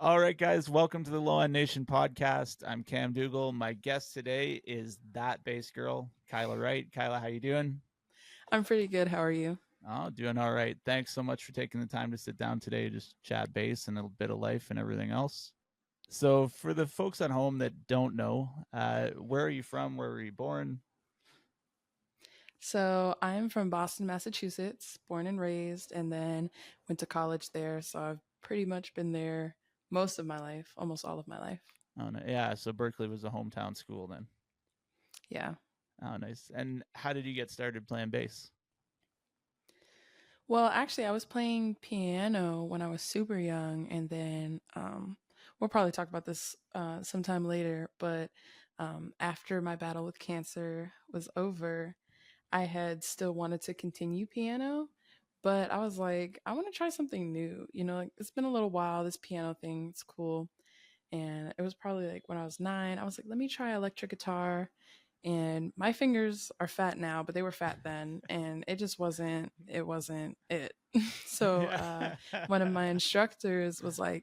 All right, guys, welcome to the Low End Nation podcast. I'm Cam Dougal. My guest today is that bass girl, Kyla Wright. Kyla, how you doing? I'm pretty good. How are you? Oh, doing all right. Thanks so much for taking the time to sit down today, just chat bass and a bit of life and everything else. So, for the folks at home that don't know, where are you from? Where were you born? So, I'm from Boston, Massachusetts, born and raised, and then went to college there. So, I've pretty much been there most of my life, almost all of my life. Oh, no, yeah. So Berklee was a hometown school then. Yeah. Oh, nice. And how did you get started playing bass? Well, actually, I was playing piano when I was super young, and then we'll probably talk about this sometime later. But after my battle with cancer was over, I had still wanted to continue piano, but I was like, I want to try something new. Like it's been a little while, this piano thing, it's cool. And it was probably like when I was 9, I was like, let me try electric guitar. And my fingers are fat now, but they were fat then. And it wasn't it. So Yeah. one of my instructors was like,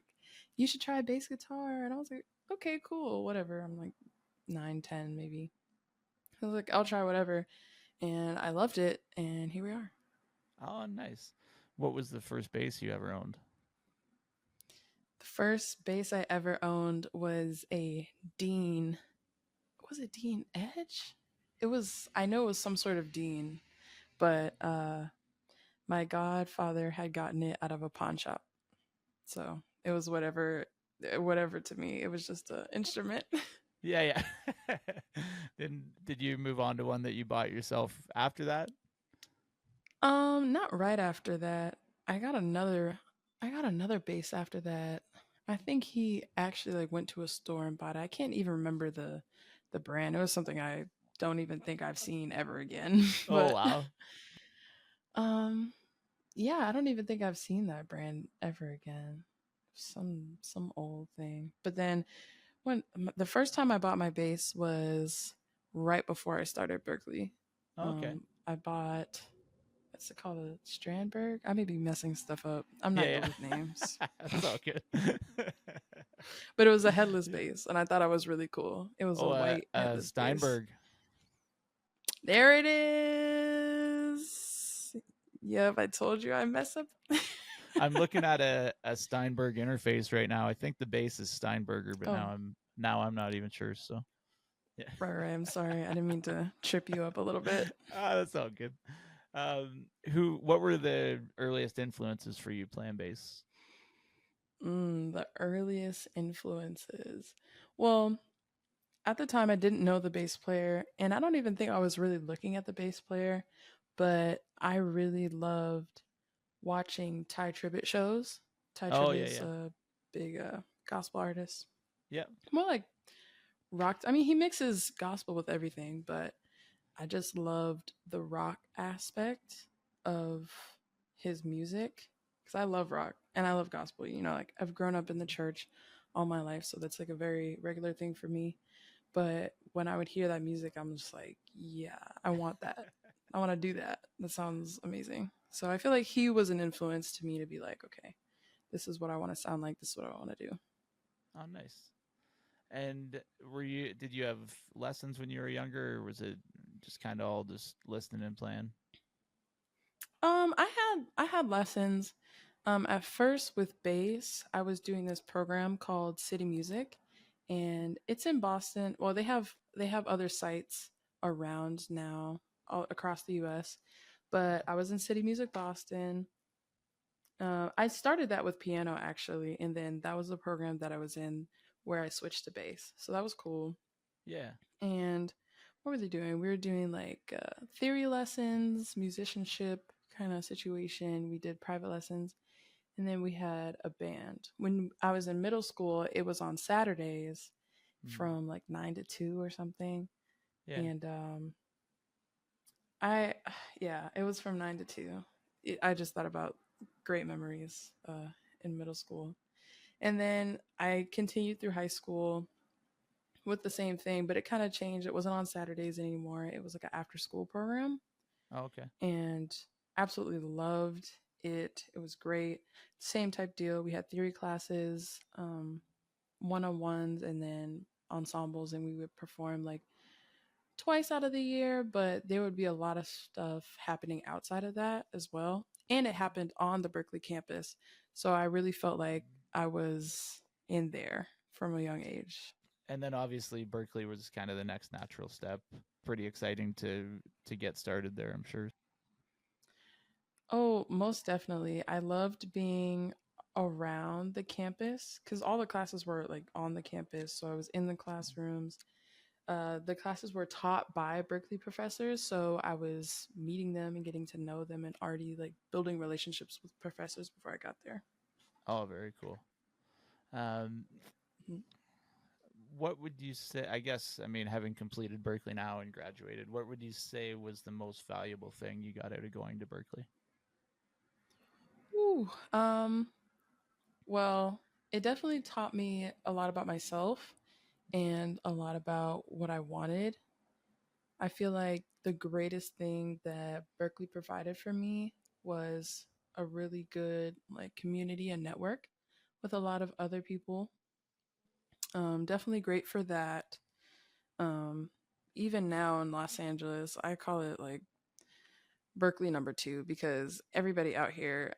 you should try bass guitar. And I was like, okay, cool, whatever. I'm like 9, 10, maybe. I was like, I'll try whatever, and I loved it, and here we are. Oh, nice. What was the first bass you ever owned? The first bass I ever owned was a Dean. Was it Dean Edge? It was. I know it was some sort of Dean, but my godfather had gotten it out of a pawn shop, so it was whatever. Whatever to me, it was just an instrument. Yeah, yeah. Then did you move on to one that you bought yourself after that? Not right after that. I got another. I got another bass after that. I think he actually like went to a store and bought it. I can't even remember the brand. It was something I don't even think I've seen ever again. Oh, but wow. um, yeah, I don't even think I've seen that brand ever again. Some old thing. But then the first time I bought my bass was right before I started Berklee. Okay. I bought, what's it called, a Strandberg. I may be messing stuff up. I'm not good Yeah, with names. yeah. That's all good. But it was a headless bass, and I thought I was really cool. It was Oh, a white headless bass. Steinberg. There it is. Yep, I told you I mess up. I'm looking at a Steinberg interface right now. I think the bass is Steinberger, but Oh, now I'm not even sure. So yeah. right. I'm sorry. I didn't mean to trip you up a little bit. That's all good. What were the earliest influences for you playing bass? The earliest influences. Well, at the time, I didn't know the bass player, and I don't even think I was really looking at the bass player, but I really loved watching Ty Tribbett shows. Ty Oh, yeah, Tribbett's yeah. a big gospel artist. Yeah. More like rock. I mean, he mixes gospel with everything, but I just loved the rock aspect of his music because I love rock and I love gospel. Like I've grown up in the church all my life, so that's like a very regular thing for me. But when I would hear that music, I'm just like, yeah, I want that. I want to do that. That sounds amazing. So I feel like he was an influence to me to be like, okay, this is what I want to sound like. This is what I want to do. Oh, nice. And did you have lessons when you were younger, or was it just kind of all just listening and playing? I had lessons. At first with bass, I was doing this program called City Music, and it's in Boston. Well, they have other sites around now all across the U.S., but I was in City Music Boston. I started that with piano actually, and then that was the program that I was in where I switched to bass. So that was cool. Yeah. And what were they doing? We were doing like theory lessons, musicianship kind of situation. We did private lessons, and then we had a band. When I was in middle school, it was on Saturdays Mm. from like 9 to 2 or something. Yeah. And I, yeah, it was from 9 to 2. I just thought about great memories in middle school. And then I continued through high school with the same thing, but it kind of changed. It wasn't on Saturdays anymore. It was like an after school program, Oh, okay. and absolutely loved it. It was great. Same type deal. We had theory classes, one-on-ones, and then ensembles, and we would perform like twice out of the year, but there would be a lot of stuff happening outside of that as well. And it happened on the Berklee campus. So I really felt like I was in there from a young age. And then obviously Berklee was kind of the next natural step. Pretty exciting to get started there, I'm sure. Oh, most definitely. I loved being around the campus because all the classes were like on the campus. So I was in the classrooms. The classes were taught by Berklee professors, so I was meeting them and getting to know them and already like building relationships with professors before I got there. Oh, very cool. Um, Mhm. what would you say? I guess, I mean, having completed Berklee now and graduated, what would you say was the most valuable thing you got out of going to Berklee? Ooh, well, it definitely taught me a lot about myself and a lot about what I wanted. I feel like the greatest thing that Berklee provided for me was a really good like community and network with a lot of other people. Definitely great for that. Um, Even now in Los Angeles, I call it like Berklee number two because everybody out here,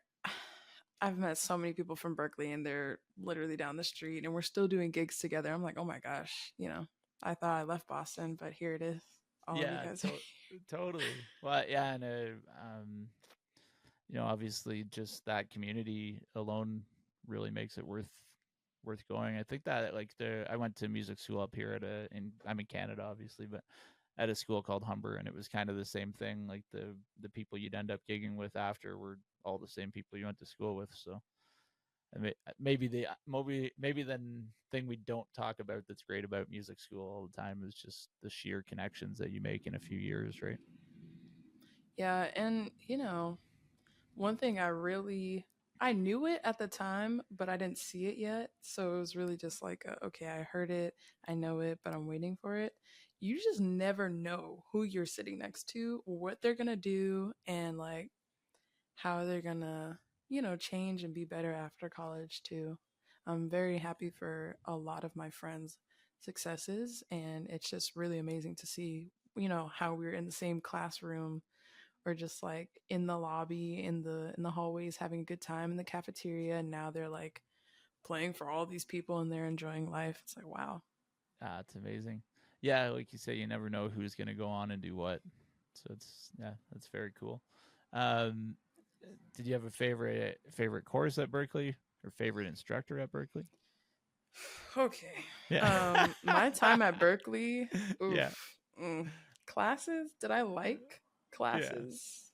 I've met so many people from Berklee and they're literally down the street and we're still doing gigs together. I'm like, oh my gosh, I thought I left Boston, but here it is. All of you Yeah, guys are. totally. Well, yeah, and obviously just that community alone really makes it worth going. I think that like I went to music school up here I'm in Canada obviously, but at a school called Humber, and it was kind of the same thing. Like the people you'd end up gigging with after were all the same people you went to school with. So maybe the thing we don't talk about that's great about music school all the time is just the sheer connections that you make in a few years, right? Yeah, and one thing I knew it at the time, but I didn't see it yet. So it was really just like, okay, I heard it, I know it, but I'm waiting for it. You just never know who you're sitting next to, what they're going to do, and like how they're going to, change and be better after college too. I'm very happy for a lot of my friends' successes, and it's just really amazing to see, how we're in the same classroom or just like in the lobby in the hallways having a good time in the cafeteria, and now they're like playing for all these people and they're enjoying life. It's like, wow. It's amazing. Yeah, like you say, you never know who's going to go on and do what. So that's very cool. Um, did you have a favorite course at Berklee or favorite instructor at Berklee? Okay. Yeah. My time at Berklee, Yeah. oof. Classes, did I like Yeah. classes?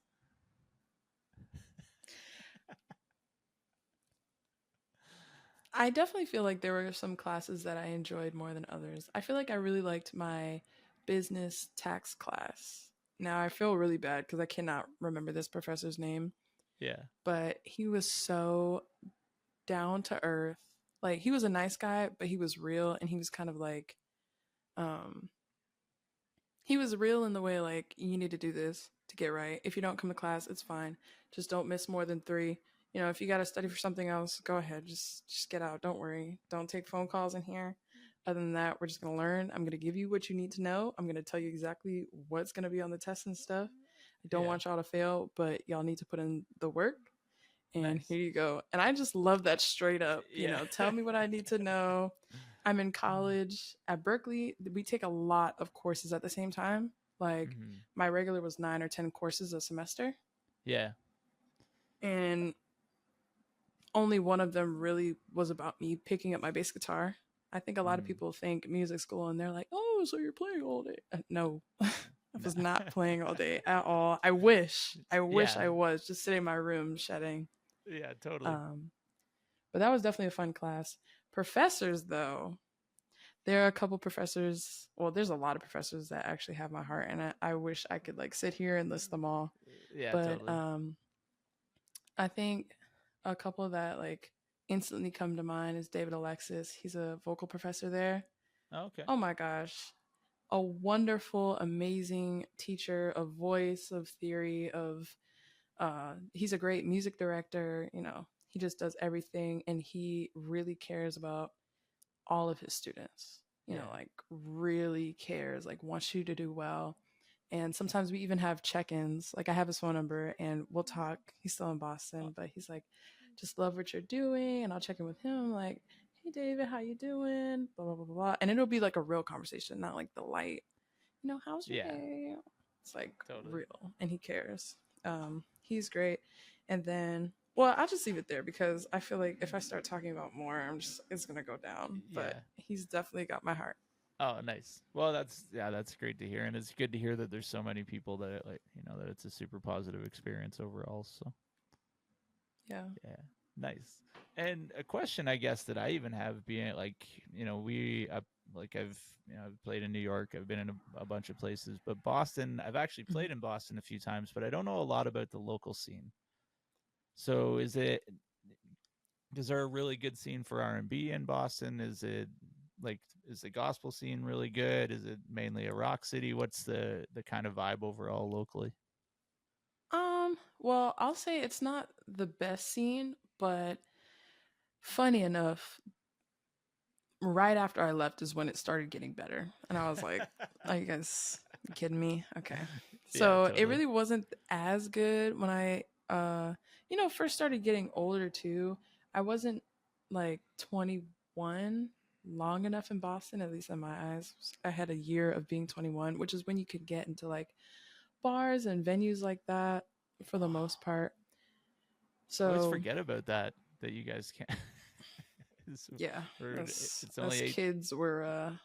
I definitely feel like there were some classes that I enjoyed more than others. I feel like I really liked my business tax class. Now I feel really bad because I cannot remember this professor's name, Yeah. but he was so down to earth. Like he was a nice guy, but he was real and he was kind of like um he was real in the way like you need to do this to get right. If you don't come to class, it's fine. Just don't miss more than 3. If you got to study for something else, go ahead. Just get out. Don't worry. Don't take phone calls in here. Other than that, we're just going to learn. I'm going to give you what you need to know. I'm going to tell you exactly what's going to be on the test and stuff. I don't Yeah. want y'all to fail, but y'all need to put in the work and Nice. here you go. And I just love that straight up, Yeah. tell me what I need to know. I'm in college at Berklee. We take a lot of courses at the same time. Like Hmm. my regular was 9 or 10 courses a semester. Yeah. And only one of them really was about me picking up my bass guitar. I think a lot of Mm. people think music school and they're like, oh, so you're playing all day. No, I No. was not playing all day at all. I wish Yeah. I was just sitting in my room shedding. Yeah. Totally. Um, But that was definitely a fun class. Professors, though, there are a couple professors. Well, there's a lot of professors that actually have my heart, and I wish I could like sit here and list them all. Yeah. But Totally. I think a couple that like instantly come to mind is David Alexis. He's a vocal professor there. Oh, okay. Oh my gosh, a wonderful, amazing teacher of voice, of theory, of He's a great music director. He just does everything, and he really cares about all of his students. Yeah. Like really cares, like wants you to do well. And sometimes we even have check-ins. Like I have his phone number, and we'll talk. He's still in Boston, but he's like, just love what you're doing, and I'll check in with him. Like, hey David, how you doing? Blah blah blah blah. And it'll be like a real conversation, not like the light. How's your Yeah. day? It's like Totally. real, and he cares. He's great. And then, well, I'll just leave it there because I feel like if I start talking about more, it's gonna go down. But Yeah. he's definitely got my heart. Oh, nice. Well, that's great to hear, and it's good to hear that there's so many people that that it's a super positive experience overall. So Yeah. yeah, nice. And a question, I guess, that I even have being like, I've played in New York, I've been in a bunch of places, but Boston, I've actually Mhm. played in Boston a few times, but I don't know a lot about the local scene. So is there a really good scene for R&B in Boston? Like is the gospel scene really good? Is it mainly a rock city? What's the kind of vibe overall locally? Well, I'll say it's not the best scene, but funny enough, right after I left is when it started getting better. And I was like, are you guys kidding me? Okay. Yeah, So it totally. really wasn't as good when I first started getting older too. I wasn't like 21 long enough in Boston, at least in my eyes. I had a year of being 21, which is when you could get into like bars and venues like that for the most part. I always So forget about that you guys can't. yeah, It's us only eight. kids were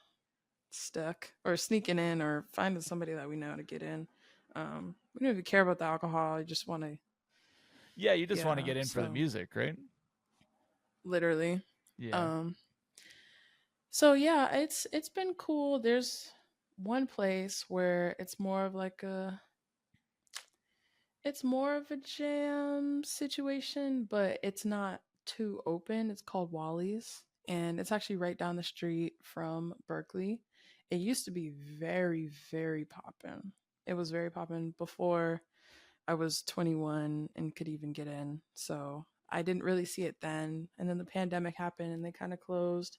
stuck or sneaking in or finding somebody that we know to get in. We don't even care about the alcohol. I just want to, Yeah, you just want to yeah. get in for the So music, right? literally, Yeah. um. So yeah, it's been cool. There's one place where it's more of a jam situation, but it's not too open. It's called Wally's, and it's actually right down the street from Berklee. It used to be very, very poppin'. It was very poppin' before I was 21 and could even get in. So I didn't really see it then. And then the pandemic happened and they kind of closed.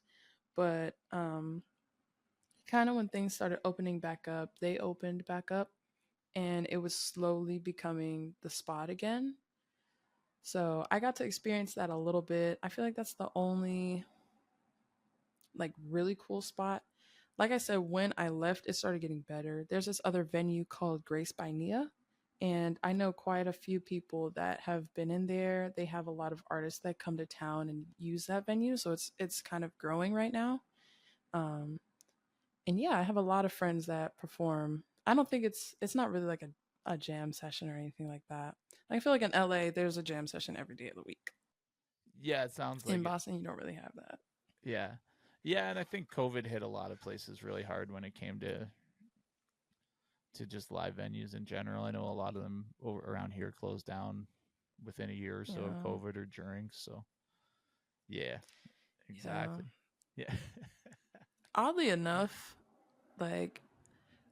But kind of when things started opening back up, they opened back up and it was slowly becoming the spot again. So I got to experience that a little bit. I feel like that's the only like really cool spot. Like I said, when I left, it started getting better. There's this other venue called Grace by Nia, and I know quite a few people that have been in there. They have a lot of artists that come to town and use that venue, so it's kind of growing right now. Um, and yeah, I have a lot of friends that perform. I don't think it's not really like a jam session or anything like that. I feel like in LA, there's a jam session every day of the week. Yeah, it sounds In like it. Boston, you don't really have that. Yeah. Yeah, and I think COVID hit a lot of places really hard when it came to just live venues in general. I know a lot of them around here closed down within a year or so of Yeah, COVID or during. So yeah, yeah. exactly. Yeah. Oddly enough, like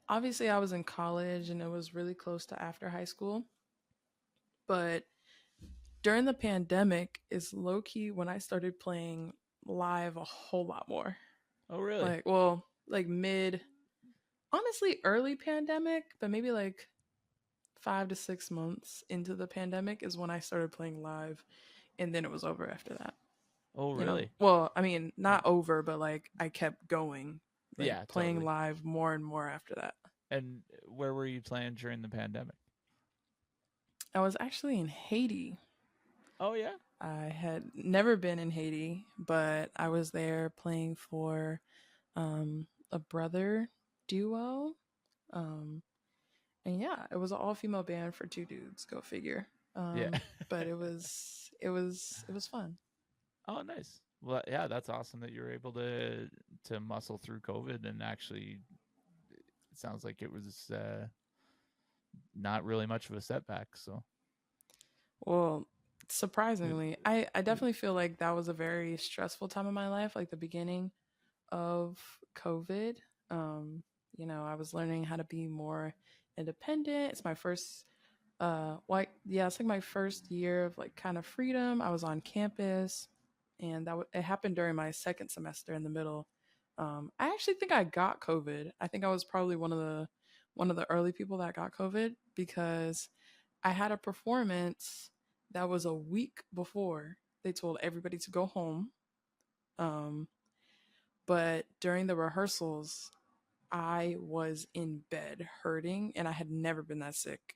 obviously I was in college and it was really close to after high school, but during the pandemic is low key when I started playing live a whole lot more. Oh, really? Like, well, like mid, honestly, early pandemic, but maybe like 5 to 6 months into the pandemic is when I started playing live, and then it was over after that. Oh, really? Well, I mean, not over, but like I kept going, like Yeah, playing totally. live more and more after that. And where were you playing during the pandemic? I was actually in Haiti. Oh, yeah. I had never been in Haiti, but I was there playing for a brother duo. Um, and yeah, it was an all female band for two dudes. Go figure. Yeah. But it was fun. Oh, nice. Well, yeah, that's awesome that you were able to muscle through COVID and actually it sounds like it was not really much of a setback. So Well, it, surprisingly, I definitely feel like that was a very stressful time in my life, like the beginning of COVID. I was learning how to be more independent. It's my first Yeah, it's like my first year of like kind of freedom. I was on campus, and it happened during my second semester in the middle. I actually think I got COVID. I think I was probably one of the early people that got COVID because I had a performance that was a week before they told everybody to go home. Um, but during the rehearsals, I was in bed hurting, and I had never been that sick.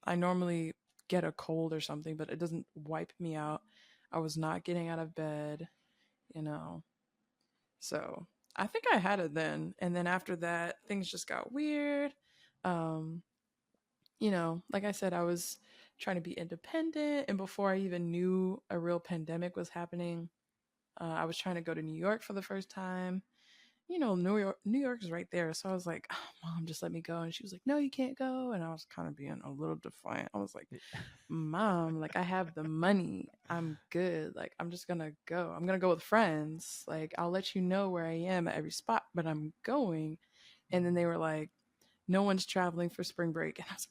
I normally get a cold or something, but it doesn't wipe me out. I was not getting out of bed, you know. So I think I had it then. And then after that, things just got weird. Um, like I said, I was trying to be independent. And before I even knew a real pandemic was happening, I was trying to go to New York for the first time. New York is right there. So I was like, oh, Mom, just let me go. And she was like, no, you can't go. And I was kind of being a little defiant. I was like, Mom, like I have the money. I'm good. Like I'm just gonna go. I'm gonna go with friends. Like I'll let you know where I am at every spot, but I'm going. And then they were like, no one's traveling for spring break. And I was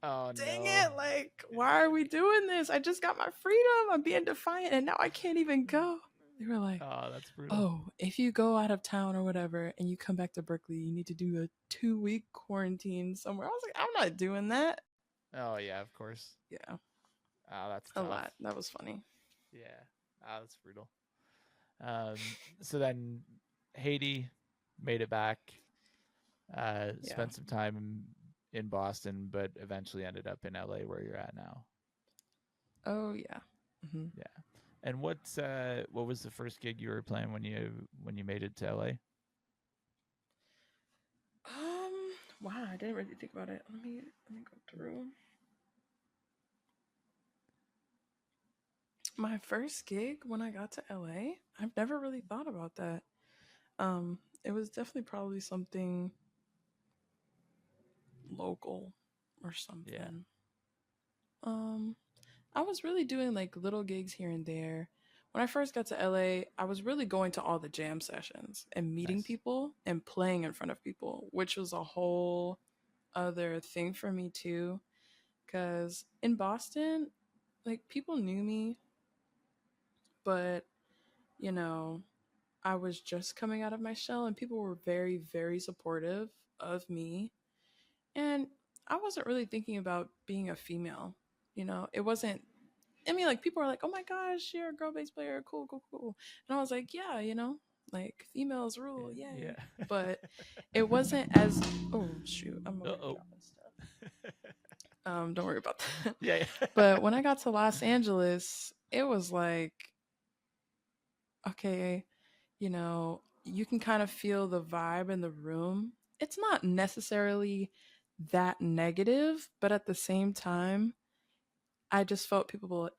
Oh like, dang no. it. Like, why are we doing this? I just got my freedom. I'm being defiant and now I can't even go. They were like, Oh, that's brutal. oh, if you go out of town or whatever and you come back to Berklee, you need to do a 2-week quarantine somewhere. I was like, I'm not doing that. Oh yeah, of course. Yeah, Oh, that's a tough. lot. That was funny. Yeah. Oh, that's brutal. So then Haiti made it back, Yeah. spent some time in Boston, but eventually ended up in LA where you're at now. Oh, yeah. Mm-hmm. Yeah. And what was the first gig you were playing when you made it to LA? Wow, I didn't really think about it. Let me go through. My first gig when I got to LA, I've never really thought about that. It was definitely probably something local or Yeah. something. Um, I was really doing like little gigs here and there. When I first got to LA, I was really going to all the jam sessions and meeting Nice. people and playing in front of people, which was a whole other thing for me too. Because in Boston, like people knew me, but you know, I was just coming out of my shell and people were very, very supportive of me. And I wasn't really thinking about being a female. It wasn't, I mean, like people are like, oh my gosh, you're a girl bass player. Cool, cool, cool. And I was like, yeah, like females rule. Yeah. Yay. But it wasn't as, oh, shoot, I'm over here Uh-oh. dropping stuff. Don't worry about that. Yeah. But when I got to Los Angeles, it was like, okay, you can kind of feel the vibe in the room. It's not necessarily that negative, but at the same time, I just felt people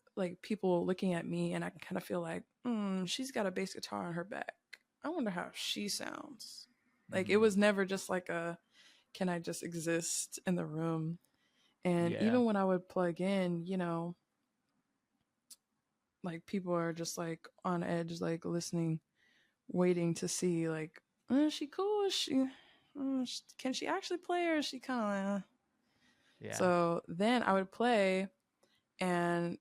looking at me, and I kind of feel like, she's got a bass guitar on her back. I wonder how she sounds. Like it Mm. was never just like can I just exist in the room? And Yeah. even when I would plug in, like people are just like on edge, like listening, waiting to see like, is she cool? Can she actually play, or is she kind of? Yeah. So then I would play, and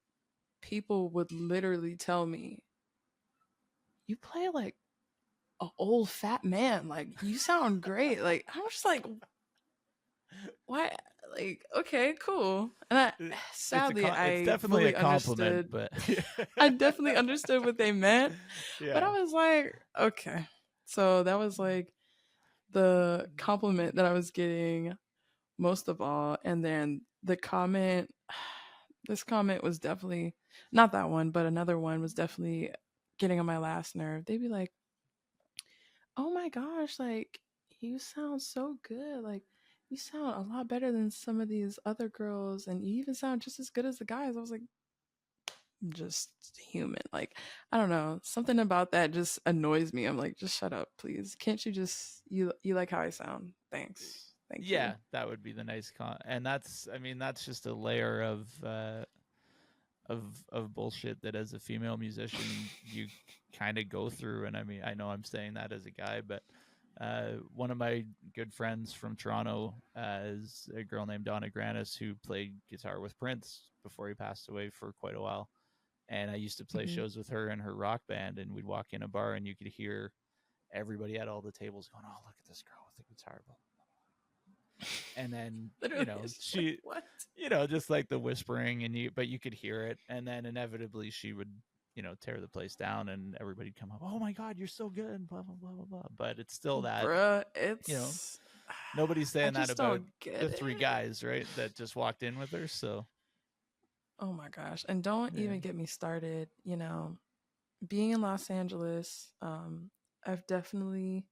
people would literally tell me, "You play like an old fat man. Like you sound great." Like I was just like, "Why?" Like okay, cool. And sadly, It's I definitely a fully compliment, understood. but I definitely understood what they meant, but yeah. I was like, okay. So that was like the compliment that I was getting most of all. And then the comment, this comment was definitely not that one, but another one was definitely getting on my last nerve. They'd be like, oh my gosh, like you sound so good. Like you sound a lot better than some of these other girls, and you even sound just as good as the guys. I was like, I'm just human. Like, I don't know. Something about that just annoys me. I'm like, just shut up, please. Can't you just you like how I sound? Thanks. Thank you. Yeah, that would be the nice and that's just a layer of bullshit that as a female musician you kind of go through. And I mean, I know I'm saying that as a guy, but One of my good friends from Toronto is a girl named Donna Granis who played guitar with Prince before he passed away for quite a while. And I used to play Hmm. shows with her in her rock band, and we'd walk in a bar and you could hear everybody at all the tables going, "Oh, look at this girl with the guitar." And then, Literally, it's just like, she, what? just like the whispering, but you could hear it. And then inevitably she would, tear the place down and everybody'd come up, "Oh my God, you're so good," blah, blah, blah, blah, blah. But it's still that, Bruh, you know, it's. nobody's I saying that just about don't get the three it. guys, right? That just walked in with her. So, Oh my gosh. And don't yeah. even get me started. Being in Los Angeles, I've definitely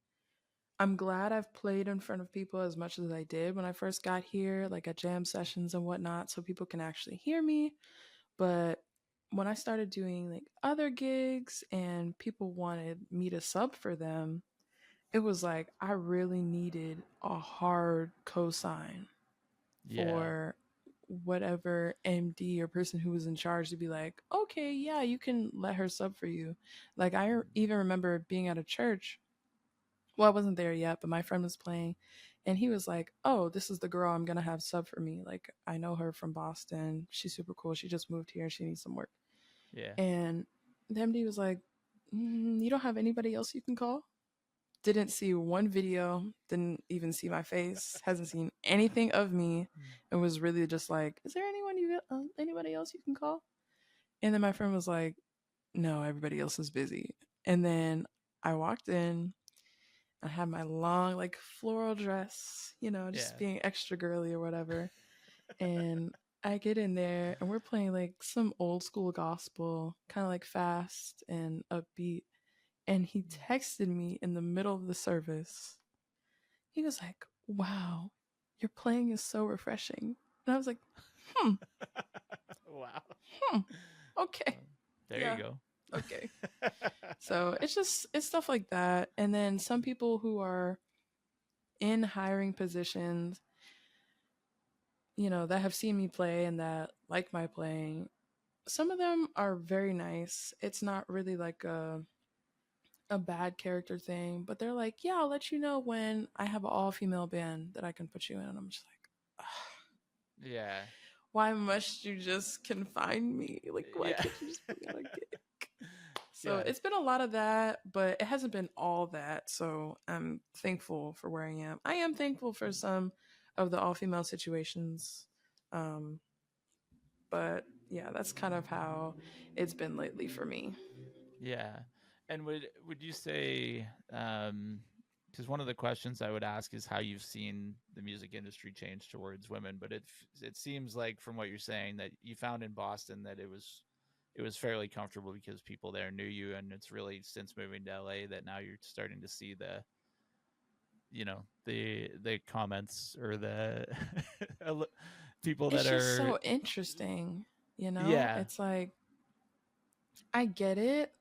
I'm glad I've played in front of people as much as I did when I first got here, like at jam sessions and whatnot, so people can actually hear me. But when I started doing like other gigs and people wanted me to sub for them, it was like I really needed a hard cosign Yeah. for whatever MD or person who was in charge to be like, okay, yeah, you can let her sub for you. Like, even remember being at a church. Well, I wasn't there yet, but my friend was playing, and he was like, "Oh, this is the girl I'm gonna have sub for me. Like, I know her from Boston. She's super cool. She just moved here. She needs some work." Yeah. And the MD was like, "You don't have anybody else you can call?" Didn't see one video, didn't even see my face, hasn't seen anything of me, and was really just like, "Is there anybody else you can call?" And then my friend was like, "No, everybody else is busy." And then I walked in. I had my long, like, floral dress, just Yeah. being extra girly or whatever. And I get in there and we're playing like some old school gospel, kind of like fast and upbeat. And he texted me in the middle of the service. He was like, "Wow, your playing is so refreshing." And I was like, hmm, Wow. hmm, okay. There you Yeah, go. okay. So it's stuff like that. And then some people who are in hiring positions, that have seen me play and that like my playing, some of them are very nice. It's not really like a bad character thing, but they're like, "Yeah, I'll let you know when I have an all female band that I can put you in." And I'm just like, Yeah. why must you just confine me? Like, why Yeah. can't you just put me on a gig? So Yeah. it's been a lot of that, but it hasn't been all that. So I'm thankful for where I am. I am thankful for some of the all female situations. Um, but yeah, that's kind of how it's been lately for me. Yeah. And would you say, because one of the questions I would ask is how you've seen the music industry change towards women, but it seems like from what you're saying that you found in Boston that it was fairly comfortable because people there knew you, and it's really since moving to LA that now you're starting to see the comments or the people It's that just are, so interesting. yeah. It's like, I get it.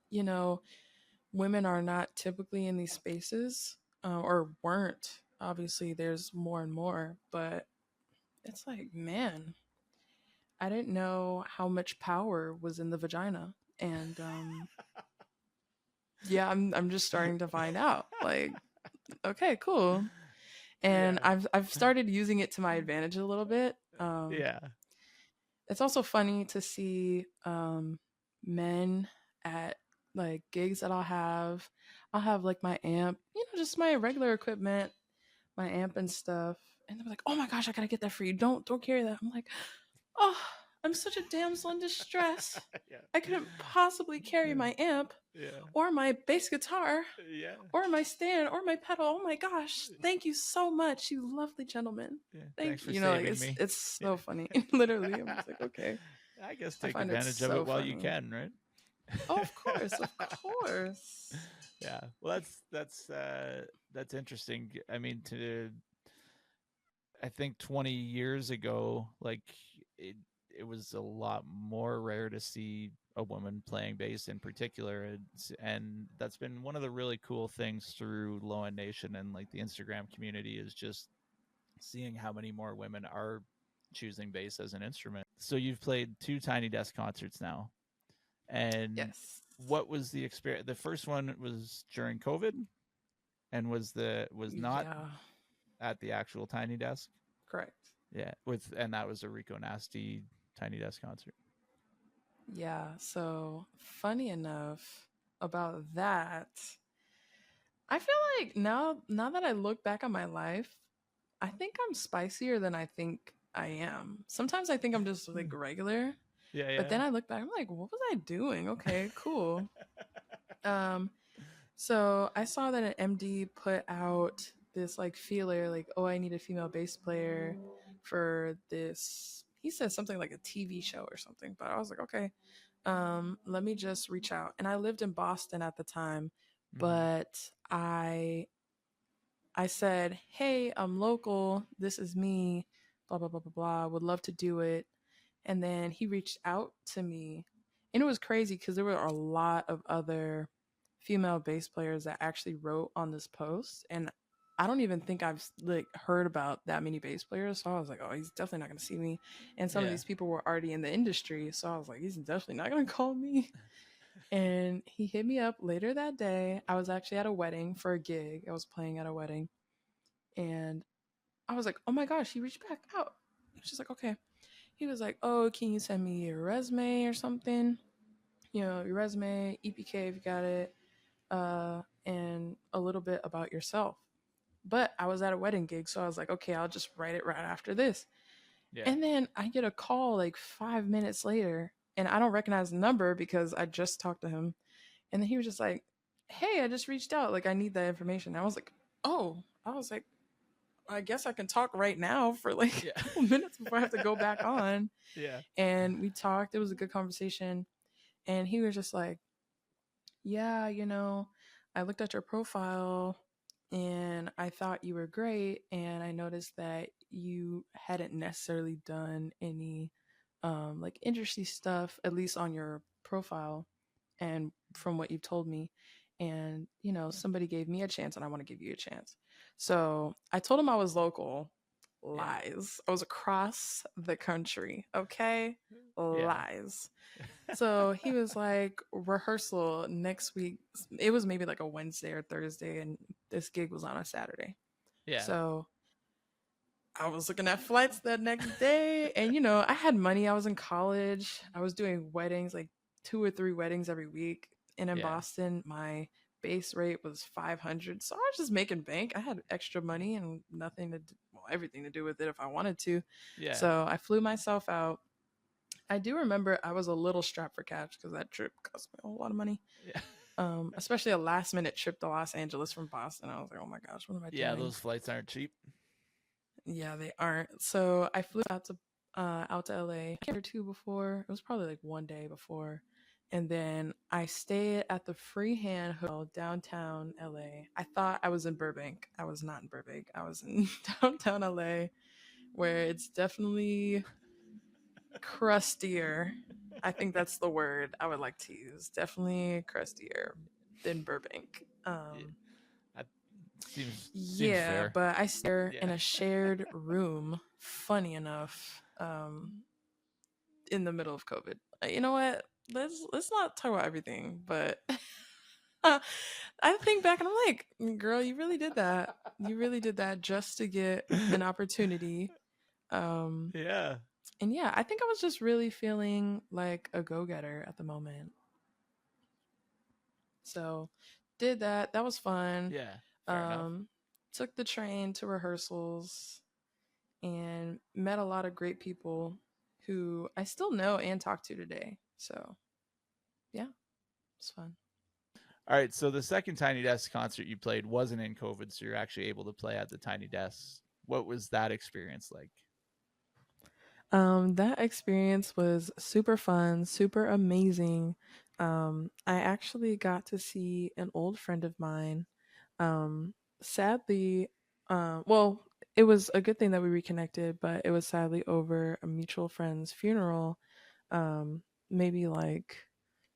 Women are not typically in these spaces, or weren't. Obviously, there's more and more, but it's like, man, I didn't know how much power was in the vagina. And yeah, I'm just starting to find out. Like, okay, cool. And Yeah. I've started using it to my advantage a little bit. Yeah. It's also funny to see men at like gigs that I'll have like my amp, just my regular equipment, my amp and stuff. And they're like, "Oh my gosh, I gotta get that for you. Don't carry that." I'm like, "Oh, I'm such a damsel in distress. Yeah. I couldn't possibly carry Yeah. my amp Yeah. or my bass guitar Yeah. or my stand or my pedal. Oh my gosh, thank you so much, you lovely gentlemen. Yeah. Thanks Thank you." for Like, saving it's me. it's Yeah. so funny. Literally, I'm just like, okay. I guess I take find it advantage of it so while you funny. can, right? Oh, of course, of course. Yeah. Well, that's interesting. I mean, I think 20 years ago, like it it was a lot more rare to see a woman playing bass in particular, and that's been one of the really cool things through Low End Nation and like the Instagram community is just seeing how many more women are choosing bass as an instrument. So you've played two Tiny Desk concerts now, and Yes. what was the experience? The first one was during COVID, and was not Yeah, at the actual Tiny Desk. correct. Yeah, and that was a Rico Nasty Tiny Desk concert. Yeah, so funny enough about that, I feel like now that I look back on my life, I think I'm spicier than I think I am. Sometimes I think I'm just like regular, Yeah, but yeah, then I look back, I'm like, what was I doing? Okay, cool. Um, so I saw that an MD put out this like feeler, like, oh, I need a female bass player for this. He said something like a TV show or something, but I was like, okay, let me just reach out. And I lived in Boston at the time, hmm but I said, hey, I'm local. This is me. Blah blah blah blah blah. Would love to do it. And then he reached out to me, and it was crazy because there were a lot of other female bass players that actually wrote on this post, and I don't even think I've like heard about that many bass players. So I was like, oh, he's definitely not going to see me. And some of yeah, these people were already in the industry, so I was like, he's definitely not going to call me. And he hit me up later that day. I was actually at a wedding for a gig. I was playing at a wedding, and I was like, oh my gosh, he reached back out. She's like, okay. He was like, oh, can you send me your resume or something? You know, your resume, EPK if you got it, and a little bit about yourself. But I was at a wedding gig, so I was like, okay, I'll just write it right after this. yeah, And then I get a call like 5 minutes later, and I don't recognize the number because I just talked to him. And then he was just like, hey, I just reached out. Like, I need that information. I was like, oh, I was like, I guess I can talk right now for like yeah, a couple minutes before I have to go back on. yeah, And we talked. It was a good conversation. And he was just like, yeah, I looked at your profile and I thought you were great. And I noticed that you hadn't necessarily done any like industry stuff, at least on your profile and from what you've told me. And, somebody gave me a chance and I want to give you a chance. So I told him I was local. yeah, Lies. I was across the country. Okay. yeah, Lies. So he was like, rehearsal next week. It was maybe like a Wednesday or Thursday, and this gig was on a Saturday. yeah, So I was looking at flights that next day, and I had money. I was in college. I was doing weddings, like 2 or 3 weddings every week. And in yeah, Boston, my base rate was 500. So I was just making bank. I had extra money and nothing to do, well, everything to do with it if I wanted to. yeah, So I flew myself out. I do remember I was a little strapped for cash because that trip cost me a whole lot of money. yeah. Especially a last minute trip to Los Angeles from Boston. I was like, oh my gosh, what am I Yeah, doing? those flights aren't cheap. Yeah, they aren't. So I flew out to LA or two before. It was probably like one day before. And then I stayed at the Freehand Hotel downtown LA. I thought I was in Burbank. I was not in Burbank. I was in downtown LA, where it's definitely crustier. I think that's the word I would like to use. Definitely crustier than Burbank. Yeah, that seems Yeah, fair. but I stare Yeah, in a shared room. Funny enough, in the middle of COVID. You know what? Let's not talk about everything, but I think back and I'm like, girl, you really did that. You really did that just to get an opportunity. Um, yeah, and yeah, I think I was just really feeling like a go getter at the moment. So did that. That was fun. yeah. Fair enough. Um, took the train to rehearsals and met a lot of great people who I still know and talk to today. So yeah, it's fun. All right, so the second Tiny Desk concert you played wasn't in COVID, so you're actually able to play at the Tiny Desk. What was that experience like? That experience was super fun, super amazing. I actually got to see an old friend of mine. Sadly, well, it was a good thing that we reconnected, but it was sadly over a mutual friend's funeral. Maybe like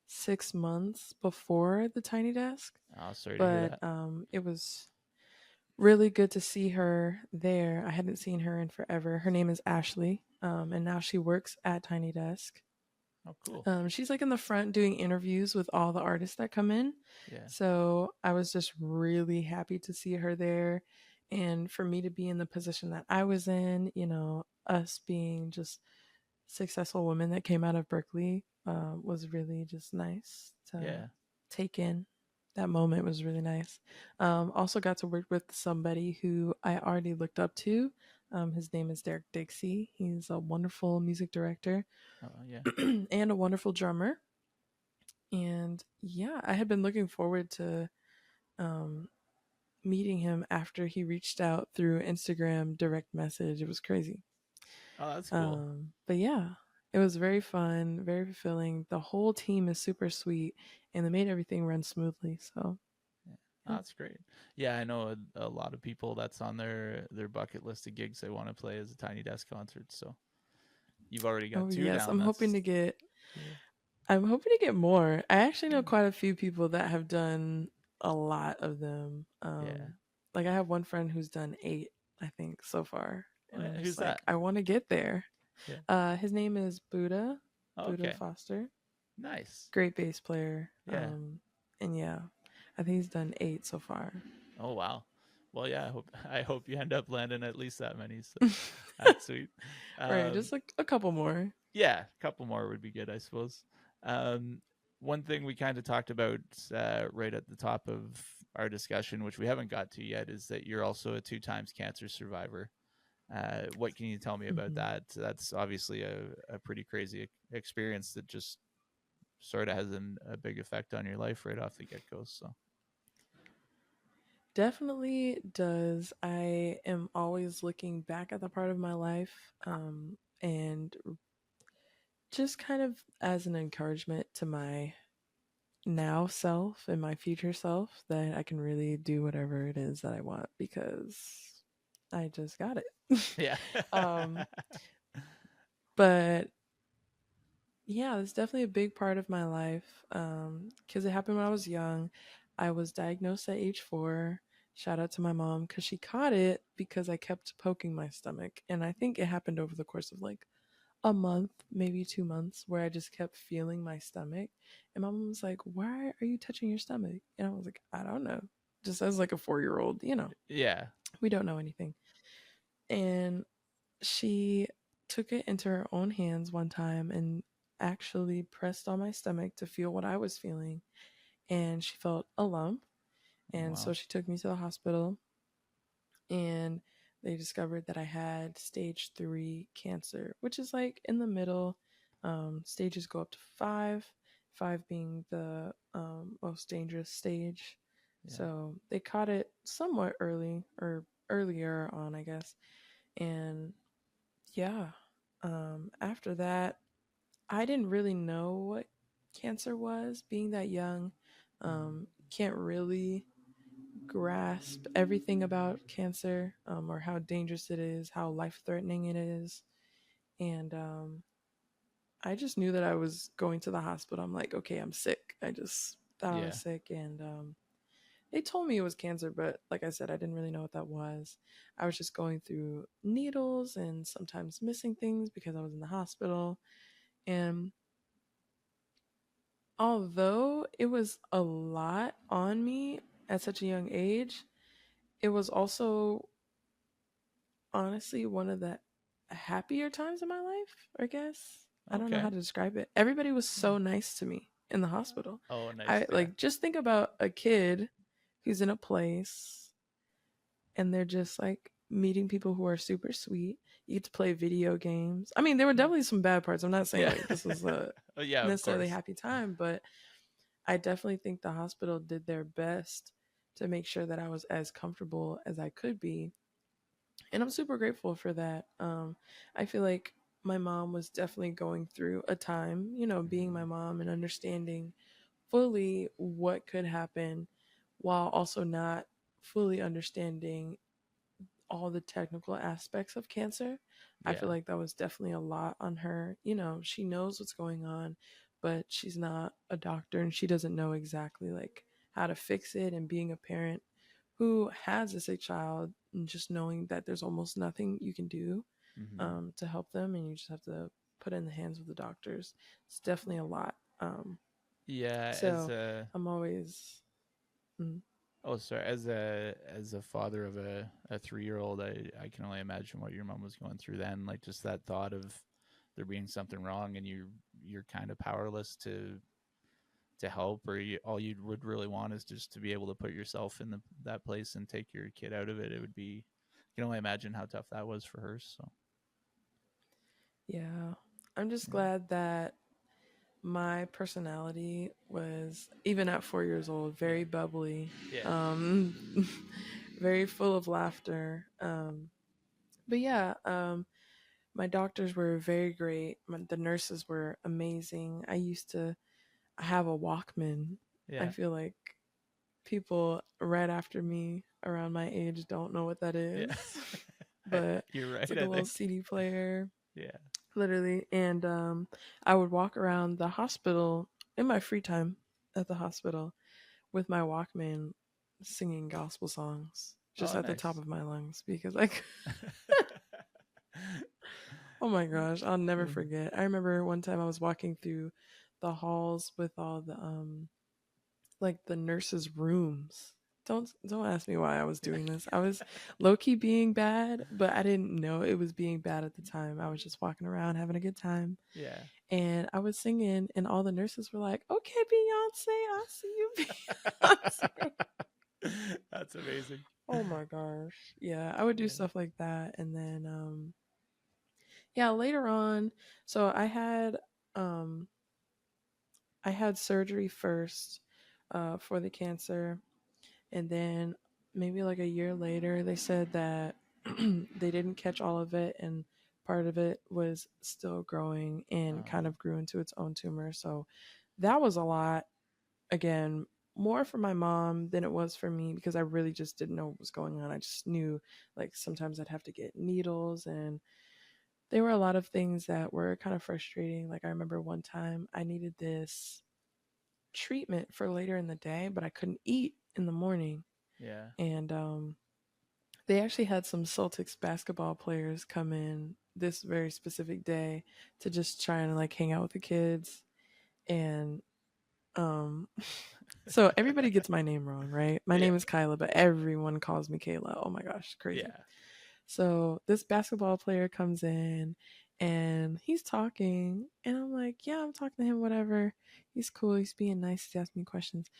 6 months before the Tiny Desk, Oh, sorry to hear but that. it was really good to see her there. I hadn't seen her in forever. Her name is Ashley, and now she works at Tiny Desk. Oh, cool. She's like in the front doing interviews with all the artists that come in. Yeah. So I was just really happy to see her there. And for me to be in the position that I was in, us being just successful women that came out of Berklee was really just nice to Yeah. take in. That moment was really nice. Also got to work with somebody who I already looked up to. His name is Derek Dixie. He's a wonderful music director Oh, yeah. and a wonderful drummer. And yeah, I had been looking forward to um, meeting him after he reached out through Instagram direct message. It was crazy. Oh, that's cool. But yeah, it was very fun, very fulfilling. The whole team is super sweet, and they made everything run smoothly. So Yeah. Oh, yeah. that's great. Yeah, I know a lot of people that's on their bucket list of gigs they want to play as a Tiny Desk concert. So you've already got Oh two yes, down. That's cool. I'm hoping to get more. I actually know Yeah. quite a few people that have done a lot of them. Yeah. Like I have one friend who's done 8, I think, so far, and I'm Who's just that? like, I want to get there. Yeah. His name is Oh, Buddha okay. Foster. Nice. Great bass player. Yeah. And yeah, I think he's done 8 so far. Oh, wow. Well, yeah. I hope you end up landing at least that many. So that's sweet. Right, Um, just like a couple more. yeah, a couple more would be good, I suppose. Um, one thing we kind of talked about right at the top of our discussion, which we haven't got to yet, is that you're also a 2 times cancer survivor. What can you tell me about Hmm. that? That's obviously a pretty crazy experience that just sort of has a big effect on your life right off the get go. So, Definitely does. I am always looking back at the part of my life and just kind of as an encouragement to my now self and my future self that I can really do whatever it is that I want because I just got it. yeah. um, but yeah, it's definitely a big part of my life because it happened when I was young. I was diagnosed at age 4. Shout out to my mom because she caught it because I kept poking my stomach. And I think it happened over the course of like a month, maybe 2 months, where I just kept feeling my stomach. And my mom was like, "Why are you touching your stomach?" And I was like, "I don't know." Just as like a 4-year old, Yeah. we don't know anything. And she took it into her own hands one time and actually pressed on my stomach to feel what I was feeling. And she felt a lump. Oh, And so wow. she took me to the hospital and they discovered that I had stage 3 cancer, which is like in the middle. Stages go up to 5 being the most dangerous stage. Yeah. So they caught it somewhat early or earlier on, I guess. And yeah, after that, I didn't really know what cancer was being that young. Can't really grasp everything about cancer or how dangerous it is, how life threatening it is. And I just knew that I was going to the hospital. I'm like, okay, I'm sick. I just thought I was Yeah. sick. And they told me it was cancer, but like I said, I didn't really know what that was. I was just going through needles and sometimes missing things because I was in the hospital. And although it was a lot on me at such a young age, it was also honestly one of the happier times of my life, I guess. I don't know Okay. how to describe it. Everybody was so nice to me in the hospital. Oh, nice. I Yeah. like just think about a kid who's in a place and they're just like meeting people who are super sweet. You get to play video games. I mean, there were Yeah. definitely some bad parts. I'm not saying Yeah. like this was a Oh, yeah, of necessarily course. happy time, but I definitely think the hospital did their best to make sure that I was as comfortable as I could be. And I'm super grateful for that. I feel like my mom was definitely going through a time, being my mom and understanding fully what could happen while also not fully understanding all the technical aspects of cancer. I feel Yeah. like that was definitely a lot on her. She knows what's going on, but she's not a doctor and she doesn't know exactly like how to fix it. And being a parent who has a sick child and just knowing that there's almost nothing you can do Hmm. to help them and you just have to put in the hands of the doctors. It's definitely a lot. Yeah, as So a I'm always, mm, oh sorry, as a father of a 3-year-old, I can only imagine what your mom was going through then. Like just that thought of there being something wrong and you're kind of powerless to help, or all you would really want is just to be able to put yourself in that place and take your kid out of it. It would be, I can only imagine how tough that was for her. So yeah. I'm just yeah, glad that my personality was, even at 4 years old, very yeah, bubbly, yeah, um, very full of laughter. But yeah, my doctors were very great. The nurses were amazing. I used to have a Walkman. I yeah, feel like people right after me around my age don't know what that yeah. is, but You're it's right, like a I little think. CD player, Yeah. literally. And I would walk around the hospital in my free time at the hospital with my Walkman singing gospel songs just Oh, at the top nice. of my lungs because like oh my gosh, I'll never forget. I remember one time I was walking through the halls with all the like the nurses' rooms. Don't ask me why I was Yeah. doing this. I was low key being bad, but I didn't know it was being bad at the time. I was just walking around having a good time. Yeah. And I was singing and all the nurses were like, "Okay, Beyonce, I see you, Beyonce." That's amazing. Oh my gosh. Yeah, I would do Yeah. stuff like that. And then yeah, later on, so um I had surgery first for the cancer, and then maybe like a year later, they said that they didn't catch all of it, and part of it was still growing and kind Oh, of grew into its own tumor. So that was a lot. Again, more for my mom than it was for me because I really just didn't know what was going on. I just knew like sometimes I'd have to get needles, and there were a lot of things that were kind of frustrating. Like I remember one time I needed this treatment for later in the day, but I couldn't eat in the morning. yeah. And they actually had some Celtics basketball players come in this very specific day to just try and like hang out with the kids. And um, so everybody gets my name wrong, right? My Yeah. name is Kyla, but everyone calls me Kayla. Oh my gosh, crazy. Yeah. So this basketball player comes in and he's talking, and I'm like, yeah, I'm talking to him, whatever. He's cool. He's being nice. He's asking me questions.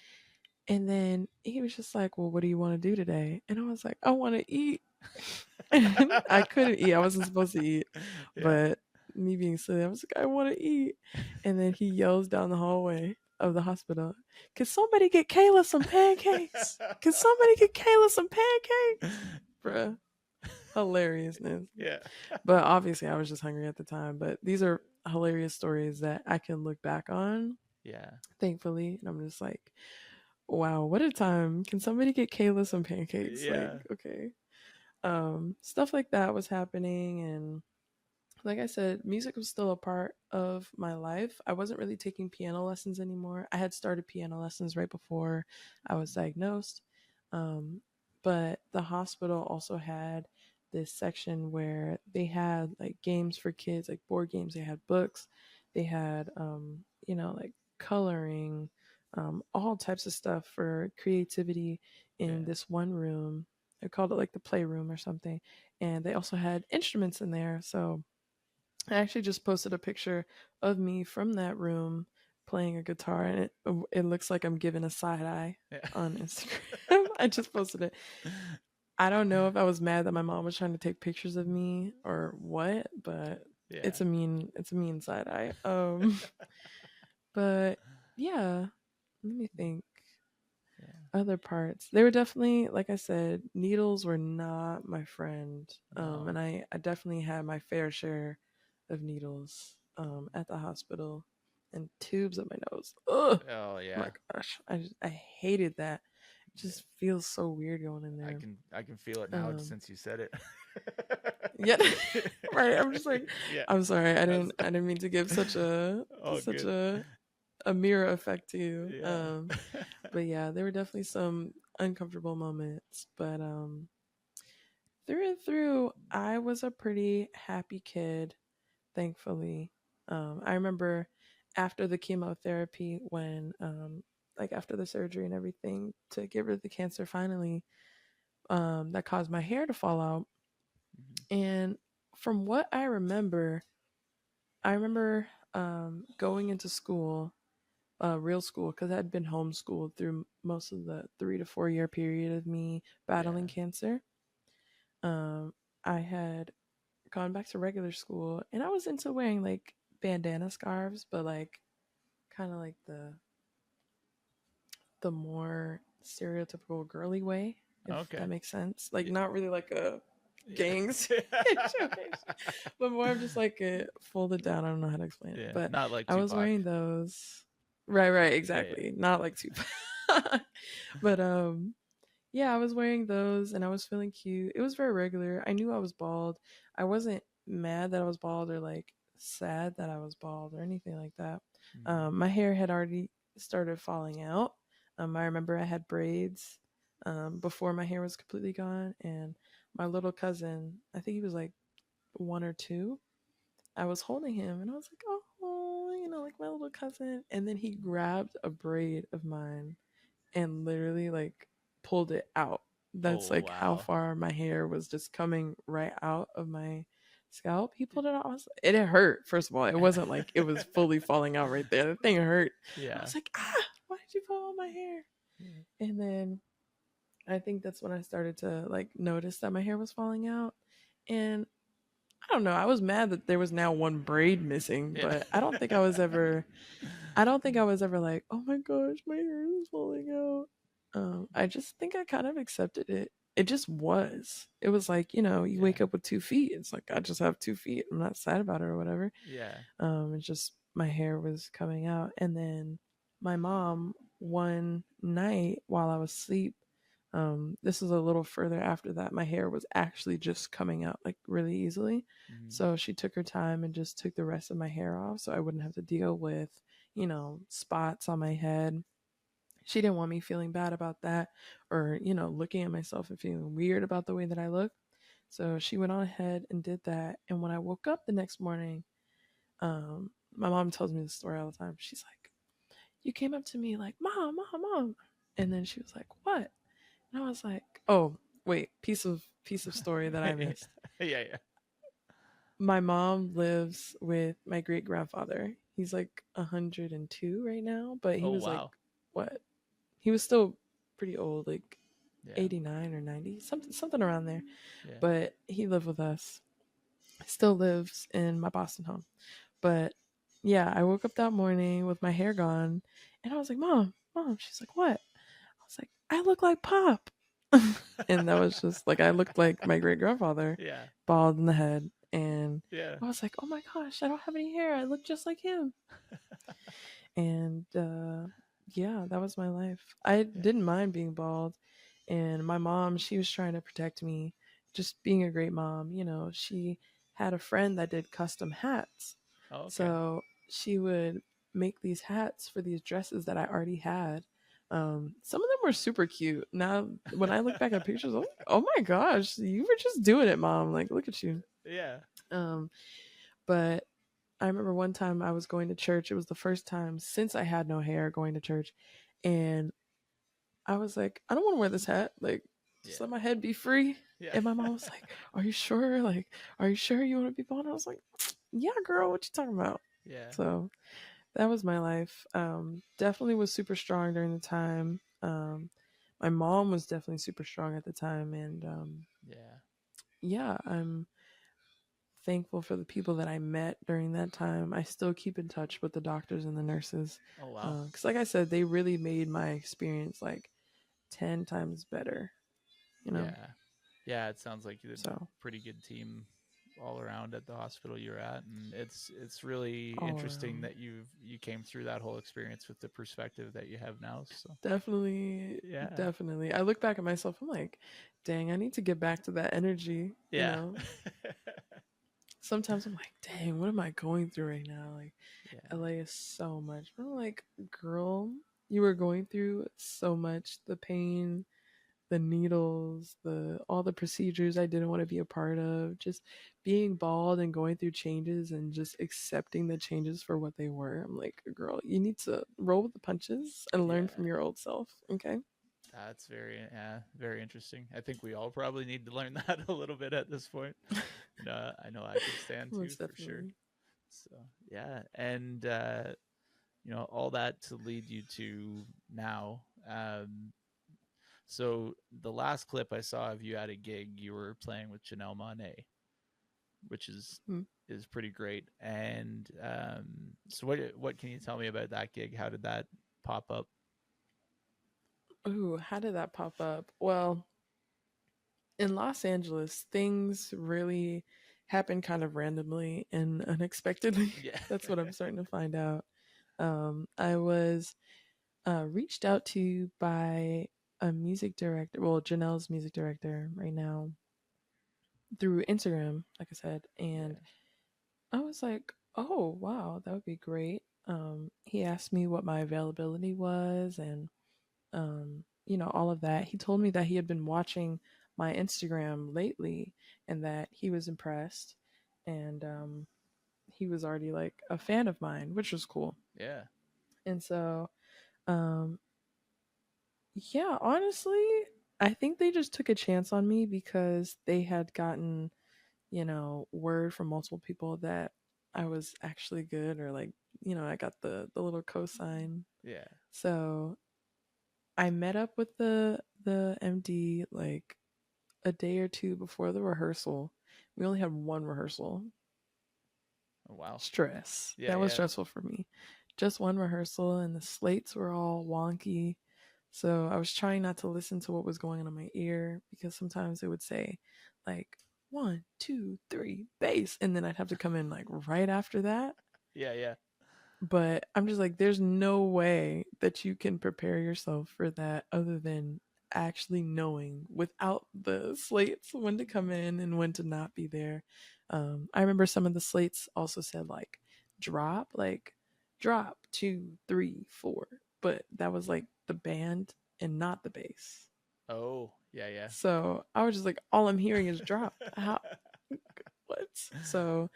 And then he was just like, well, what do you want to do today? And I was like, I want to eat. And I couldn't eat. I wasn't supposed to eat. Yeah. But me being silly, I was like, I want to eat. And then he yells down the hallway of the hospital, can somebody get Kayla some pancakes? Can somebody get Kayla some pancakes? Bruh, hilariousness. Yeah. But obviously, I was just hungry at the time. But these are hilarious stories that I can look back on, Yeah. thankfully. And I'm just like, wow, what a time. Can somebody get Kayla some pancakes? Like, Yeah. okay. Stuff like that was happening, and like I said, music was still a part of my life. I wasn't really taking piano lessons anymore. I had started piano lessons right before I was diagnosed. Um, but the hospital also had this section where they had like games for kids, like board games. They had books. They had, like coloring, all types of stuff for creativity in Yeah. this one room. They called it like the playroom or something. And they also had instruments in there. So I actually just posted a picture of me from that room playing a guitar, and it looks like I'm giving a side eye Yeah. on Instagram. I just posted it. I don't know if I was mad that my mom was trying to take pictures of me or what, but Yeah. it's a mean side eye. But yeah, let me think. Yeah. Other parts. They were definitely, like I said, needles were not my friend. No. And I definitely had my fair share of needles at the hospital and tubes up my nose. Ugh. Oh Oh my yeah. gosh. I hated that. It Yeah. just feels so weird going in I there. can I can feel it now Um since you said it. yeah. Right. I'm just like, Yeah. I'm sorry. That's I didn't mean to give all such good. a mirror effect to you. Yeah. But yeah, there were definitely some uncomfortable moments, but through and through, I was a pretty happy kid, thankfully. I remember after the chemotherapy, when like after the surgery and everything to get rid of the cancer, finally, that caused my hair to fall out. Hmm. And from what I remember going into school, real school, because I'd been homeschooled through most of the 3 to 4 year period of me battling Yeah. cancer. Um, I had gone back to regular school, and I was into wearing like bandana scarves, but like kind of like the more stereotypical girly way, if that Okay. makes sense. Like Yeah. not really like a Yeah. gang situation, but more of just like a folded down. I don't know how to explain it, Yeah. but Not like I was Tupac. wearing those. Right, Yeah. exactly. Not like Tupac. But yeah, I was wearing those and I was feeling cute. It was very regular. I knew I was bald. I wasn't mad that I was bald or like sad that I was bald or anything like that. Hmm. My hair had already started falling out. I remember I had braids before my hair was completely gone. And my little cousin, I think he was like 1 or 2, I was holding him and I was like, oh, like my little cousin. And then he grabbed a braid of mine and literally like pulled it out. That's Oh like how wow. far my hair was just coming right out of my scalp. He pulled it out. It hurt. First of all, it wasn't like it was fully falling out right there. The thing hurt. I Yeah. was like, why did you pull out my hair? Yeah. And then I think that's when I started to like notice that my hair was falling out. And I don't know. I was mad that there was now one braid missing, Yeah. but I don't think I was ever like, oh my gosh, my hair is falling out. I just think I kind of accepted it. It just was. It was like, you Yeah. wake up with 2 feet. It's like, I just have 2 feet. I'm not sad about it or whatever. Yeah. It's just my hair was coming out. And then my mom, one night while I was asleep, this is a little further after that, my hair was actually just coming out like really easily. Hmm. So she took her time and just took the rest of my hair off so I wouldn't have to deal with, spots on my head. She didn't want me feeling bad about that or, looking at myself and feeling weird about the way that I look. So she went on ahead and did that. And when I woke up the next morning, my mom tells me the story all the time. She's like, you came up to me like, mom. And then she was like, what? And I was like, oh, wait, piece of story that I Yeah. missed. Yeah. My mom lives with my great grandfather. He's like 102 right now, but he Oh was like, wow. what? He was still pretty old, like Yeah. 89 or 90, something around there. Yeah. But he lived with us. Still lives in my Boston home. But yeah, I woke up that morning with my hair gone and I was like, Mom. She's like, what? I was like, I look like Pop. And that was just like, I looked like my great grandfather, Yeah. bald in the head. And Yeah. I was like, oh my gosh, I don't have any hair. I look just like him. And yeah, that was my life. I Yeah. didn't mind being bald. And my mom, she was trying to protect me, just being a great mom. She had a friend that did custom hats. Oh, okay. So she would make these hats for these dresses that I already had. Some of them were super cute. Now, when I look back at pictures, I'm like, oh my gosh, you were just doing it, mom. Like, look at you. Yeah. Um, but I remember one time I was going to church. It was the first time since I had no hair going to church. And I was like, I don't want to wear this hat. Like, just Yeah. let my head be free. Yeah. And my mom was like, are you sure? Like, are you sure you want to be bald? And I was like, yeah, girl, what you talking about? Yeah. So that was my life. Definitely was super strong during the time. My mom was definitely super strong at the time. And Yeah. yeah, I'm thankful for the people that I met during that time. I still keep in touch with the doctors and the nurses. Oh wow. Because, like I said, they really made my experience like 10 times better, you know? Yeah. Yeah, it sounds like you had a So, pretty good team all around at the hospital you're at, and it's really all interesting around. that you came through that whole experience with the perspective that you have now. So, Definitely, yeah. definitely. I look back at myself, I'm like, dang, I need to get back to that energy, you Yeah. know? Sometimes I'm like, dang, what am I going through right now? Like, Yeah. LA is so much. But I'm like, girl, you were going through so much, the pain, the needles, the all the procedures I didn't want to be a part of, just being bald and going through changes and just accepting the changes for what they were. I'm like, girl, you need to roll with the punches and learn Yeah. from your old self. Okay. That's very interesting. I think we all probably need to learn that a little bit at this point. And I know I could stand to Most for sure. definitely. So yeah, and all that to lead you to now. So the last clip I saw of you at a gig, you were playing with Janelle Monae, which Mm. is pretty great. And so what can you tell me about that gig? How did that pop up? Ooh, how did that pop up? Well, in Los Angeles, things really happen kind of randomly and unexpectedly. Yeah. That's what I'm starting to find out. I was reached out to by a music director, well, Janelle's music director right now, through Instagram, like I said. And Yeah. I was like, oh, wow, that would be great. He asked me what my availability was and, all of that. He told me that he had been watching my Instagram lately and that he was impressed. And he was already like a fan of mine, which was cool. Yeah. And so, um, yeah, honestly, I think they just took a chance on me because they had gotten, word from multiple people that I was actually good or like, I got the little cosign. Yeah. So I met up with the MD like a day or two before the rehearsal. We only had one rehearsal. Oh, wow. Stress. Yeah. That was Yeah. stressful for me. Just one rehearsal and the slates were all wonky. So I was trying not to listen to what was going on in my ear because sometimes it would say like 1, 2, 3 bass, and then I'd have to come in like right after that. Yeah. Yeah. But I'm just like, there's no way that you can prepare yourself for that other than actually knowing without the slates when to come in and when to not be there. I remember some of the slates also said like drop 2, 3, 4, but that was like the band and not the bass. Oh. Yeah. Yeah. So I was just like, all I'm hearing is drop. How what? So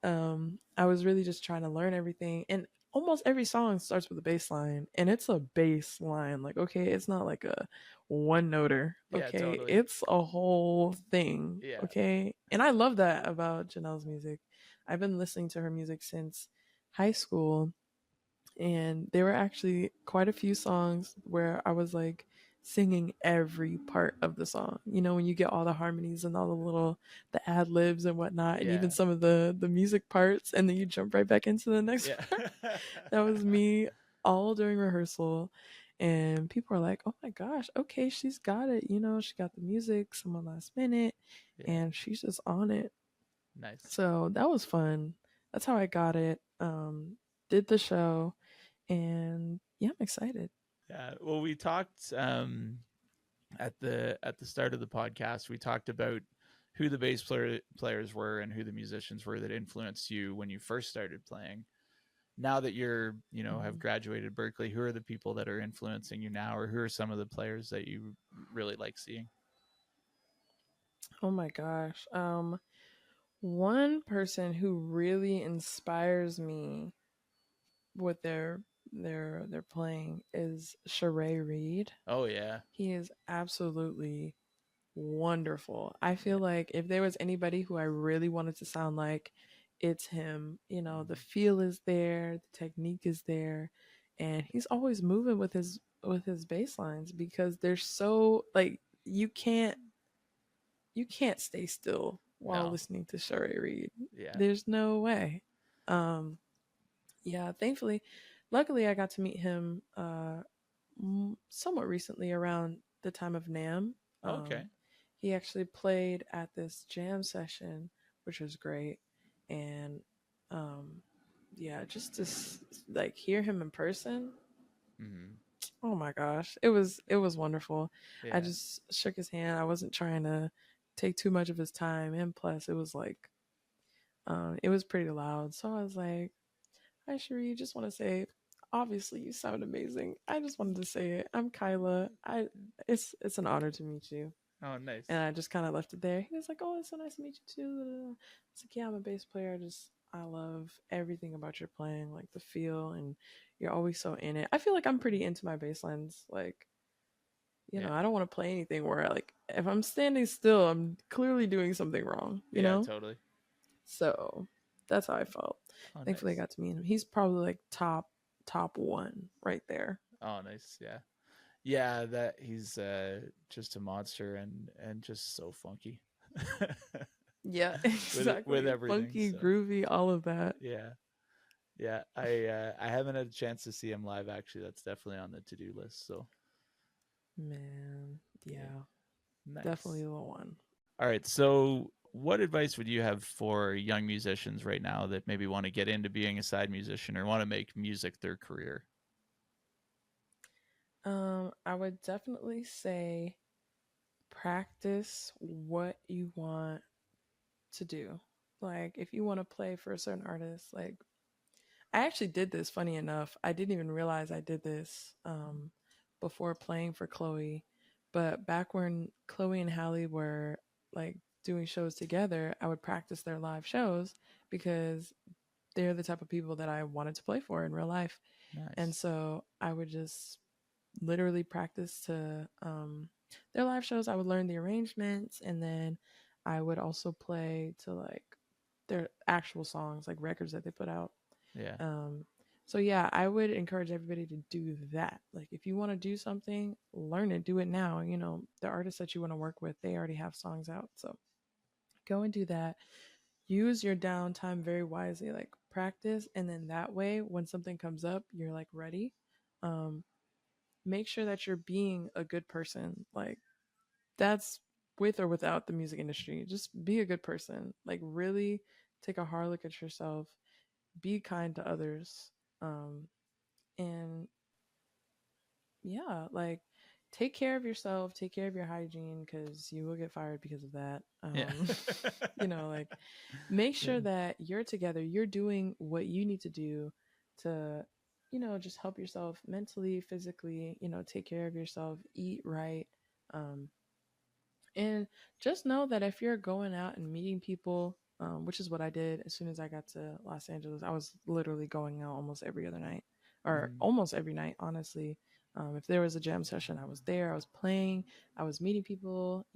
I was really just trying to learn everything. And almost every song starts with a bass line, and it's a bass line. Like, okay, it's not like a one noter. Yeah. Okay, Totally. it's a whole thing. Yeah. Okay. And I love that about Janelle's music. I've been listening to her music since high school, and there were actually quite a few songs where I was like singing every part of the song. When you get all the harmonies and all the ad libs and whatnot, and even Yeah. some of the music parts, and then you jump right back into the next Yeah. part. That was me all during rehearsal. And people are like, oh my gosh, okay, she's got it. She got the music, someone last minute, Yeah. and she's just on it. Nice. So that was fun. That's how I got it. Did the show, and yeah, I'm excited. Yeah. Well, we talked at the start of the podcast. We talked about who the players were and who the musicians were that influenced you when you first started playing. Now that you're have Mhm. graduated Berklee, who are the people that are influencing you now, or who are some of the players that you really like seeing? Oh my gosh. One person who really inspires me with their playing is Sheree Reed. Oh yeah. He is absolutely wonderful. I Yeah. feel like if there was anybody who I really wanted to sound like, it's him. The Mhm. feel is there, the technique is there, and he's always moving with his bass lines because they're so like you can't stay still while No. listening to Sheree Reed. Yeah. There's no way. Um, yeah, thankfully, luckily I got to meet him somewhat recently around the time of NAM. Okay. He actually played at this jam session, which was great, and um, yeah, just to like hear him in person. Hmm. Oh my gosh, it was wonderful. I Yeah. just shook his hand. I wasn't trying to take too much of his time, and plus, it was like it was pretty loud. So I was like, "Hi, Cherie, just want to say obviously you sound amazing. I just wanted to say it. I'm Kyla. I it's an honor to meet you. Oh, And nice. I just kind of left it there. He was like, "Oh, it's so nice to meet you too." It's like, "Yeah, I'm a bass player. I love everything about your playing, like the feel, and you're always so in it." I feel like I'm pretty into my bass lines. Like, Yeah. I don't want to play anything where like if I'm standing still, I'm clearly doing something wrong. Yeah, totally. So that's how I felt. Oh, Thankfully, I nice. got to meet him. He's probably like top one right there. Oh, nice. Yeah. Yeah, that he's just a monster and just so funky. Yeah, With exactly. everything. Funky, So, groovy, all of that. yeah. Yeah, I haven't had a chance to see him live actually. That's definitely on the to-do list. So, Man, yeah. yeah, definitely Nice. the one. All right. So, what advice would you have for young musicians right now that maybe want to get into being a side musician or want to make music their career? I would definitely say practice what you want to do. Like, if you want to play for a certain artist, like, I actually did this, funny enough. I didn't even realize I did this before playing for Chloe. But back when Chloe and Hallie were like doing shows together, I would practice their live shows because they're the type of people that I wanted to play for in real life. And Nice. so I would just literally practice to their live shows. I would learn the arrangements, and then I would also play to like their actual songs, like records that they put out. Yeah. Um, so yeah, I would encourage everybody to do that. Like if you want to do something, learn it, do it now. The artists that you want to work with, they already have songs out. So go and do that. Use your downtime very wisely, like practice, and then that way when something comes up, you're like ready. Um, Make sure that you're being a good person. Like that's with or without the music industry. Just be a good person. Like really take a hard look at yourself. Be kind to others. And yeah, like take care of yourself, take care of your hygiene because you will get fired because of that. Yeah. Like make sure Yeah. that you're together, you're doing what you need to do to, just help yourself mentally, physically, take care of yourself, eat right. Um, and just know that if you're going out and meeting people, which is what I did as soon as I got to Los Angeles, I was literally going out almost every other night or Mm, almost every night, honestly. If there was a jam session, I was there, I was playing, I was meeting people,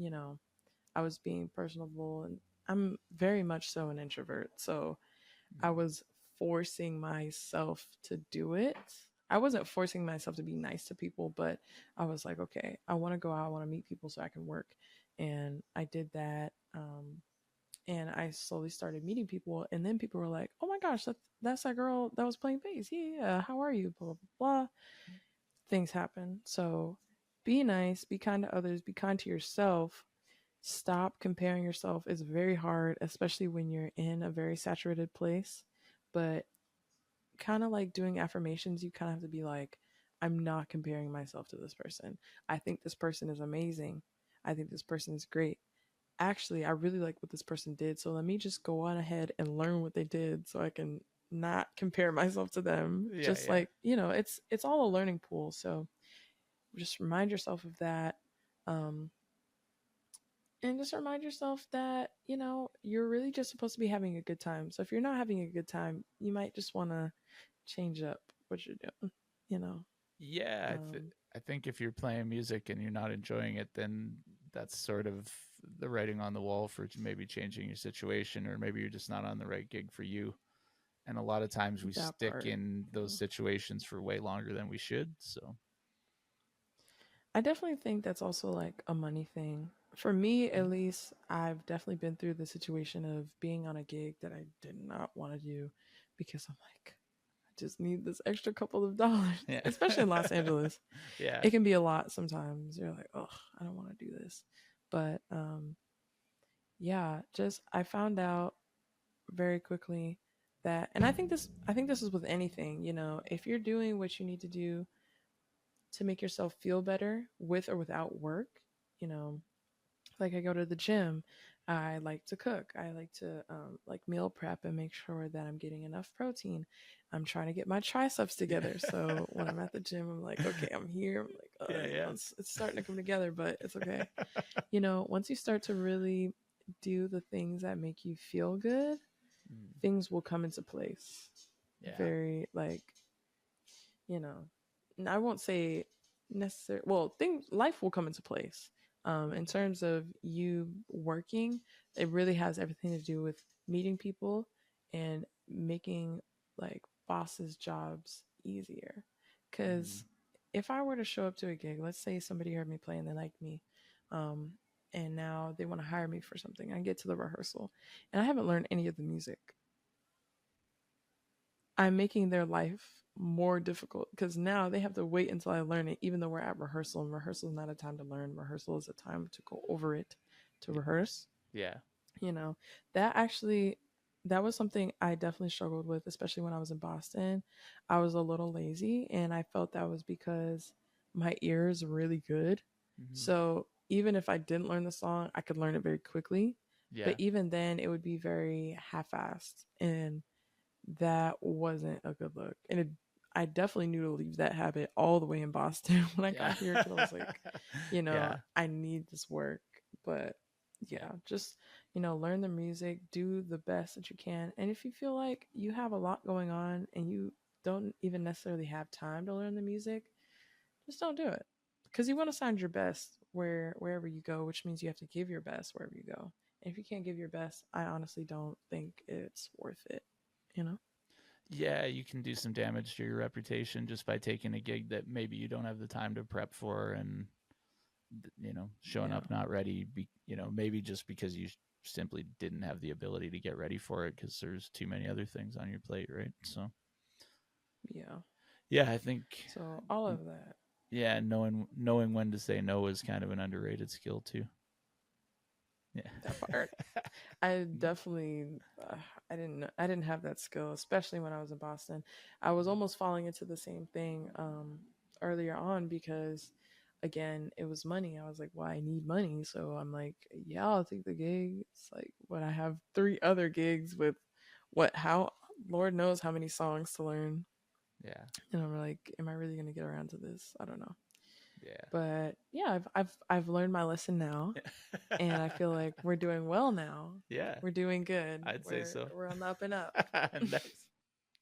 I was being personable. And I'm very much so an introvert. So I mm, was forcing myself to do it. I wasn't forcing myself to be nice to people, but I was like, okay, I want to go out, I want to meet people so I can work. And I did that. And I slowly started meeting people. And then people were like, oh my gosh, that's that girl that was playing bass. Yeah, yeah. How are you? Blah, blah, blah. Things happen. So be nice, be kind to others, be kind to yourself. Stop comparing yourself. It's very hard, especially when you're in a very saturated place. But kind of like doing affirmations, you kind of have to be like, I'm not comparing myself to this person. I think this person is amazing. I think this person is great. Actually, I really like what this person did. So let me just go on ahead and learn what they did so I can not compare myself to them. yeah, Just yeah. like, it's all a learning pool. So just remind yourself of that. Um, and just remind yourself that, you're really just supposed to be having a good time. So if you're not having a good time, you might just want to change up what you're doing, you know. Yeah, Um, I think if you're playing music and you're not enjoying it, then that's sort of the writing on the wall for maybe changing your situation, or maybe you're just not on the right gig for you. And a lot of times we that stick part. in those Yeah. situations for way longer than we should. So, I definitely think that's also like a money thing. For me, at mm, least, I've definitely been through the situation of being on a gig that I did not want to do because I'm like, I just need this extra couple of dollars, yeah, especially in Los Angeles. yeah, It can be a lot sometimes. You're like, oh, I don't want to do this. But yeah, just I found out very quickly that, and I think this is with anything, if you're doing what you need to do to make yourself feel better with or without work, you know, like I go to the gym, I like to cook. I like to like meal prep and make sure that I'm getting enough protein. I'm trying to get my triceps together. So when I'm at the gym, I'm like, okay, I'm here. I'm like, Yeah, yeah. it's starting to come together, but it's okay. Once you start to really do the things that make you feel good, Mm, things will come into place. yeah. Very like, you know, I won't say necessary. Well, things life will come into place. In terms of you working, it really has everything to do with meeting people and making like bosses' jobs easier. Mm, Because if I were to show up to a gig, let's say somebody heard me play and they liked me, um, and now they want to hire me for something, I get to the rehearsal and I haven't learned any of the music. I'm making their life more difficult because now they have to wait until I learn it, even though we're at rehearsal. And rehearsal is not a time to learn. Rehearsal is a time to go over it, to rehearse. yeah. You know, that actually, that was something I definitely struggled with, especially when I was in Boston. I was a little lazy, and I felt that was because my ear is really good. Hmm. So even if I didn't learn the song, I could learn it very quickly. But Yeah. even then, it would be very half-assed, and that wasn't a good look. And I definitely knew to leave that habit all the way in Boston when I Yeah. got here because I was like, Yeah. I need this work. But Yeah. yeah, just, learn the music, do the best that you can. And if you feel like you have a lot going on and you don't even necessarily have time to learn the music, just don't do it. Because you want to sound your best wherever you go, which means you have to give your best wherever you go. And if you can't give your best, I honestly don't think it's worth it, you know? Yeah, you can do some damage to your reputation just by taking a gig that maybe you don't have the time to prep for and showing Yeah. up not ready maybe just because you simply didn't have the ability to get ready for it because there's too many other things on your plate, right? So Yeah. yeah, I think So all of that, yeah, knowing when to say no is kind of an underrated skill too. Yeah. that part, I definitely, I didn't have that skill, especially when I was in Boston. I was almost falling into the same thing earlier on because, again, it was money. I was like, well, I need money, so I'm like, yeah, I'll take the gig. It's like, but I have three other gigs with how Lord knows how many songs to learn, Yeah. and I'm like, am I really gonna get around to this? I don't know. Yeah. But yeah, I've learned my lesson now, and I feel like we're doing well now. Yeah, We're doing good. I'd say so. We're on the up and up. Nice.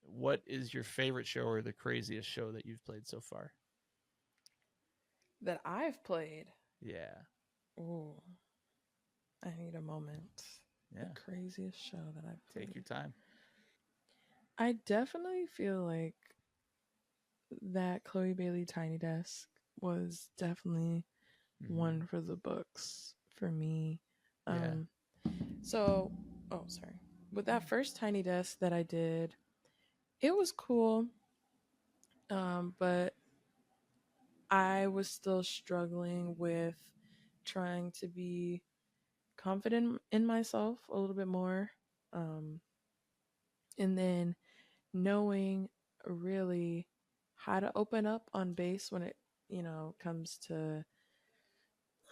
What is your favorite show or the craziest show that you've played so far? That I've played. Yeah. Ooh, I need a moment. The Yeah. craziest show that I've Take played. your time. I definitely feel like that Chloe Bailey Tiny Desk was definitely Hmm. one for the books for me. Yeah. Um, so, oh, sorry. With that first Tiny Desk that I did, it was cool. But I was still struggling with trying to be confident in myself a little bit more. Um, and then knowing really how to open up on bass when it, comes to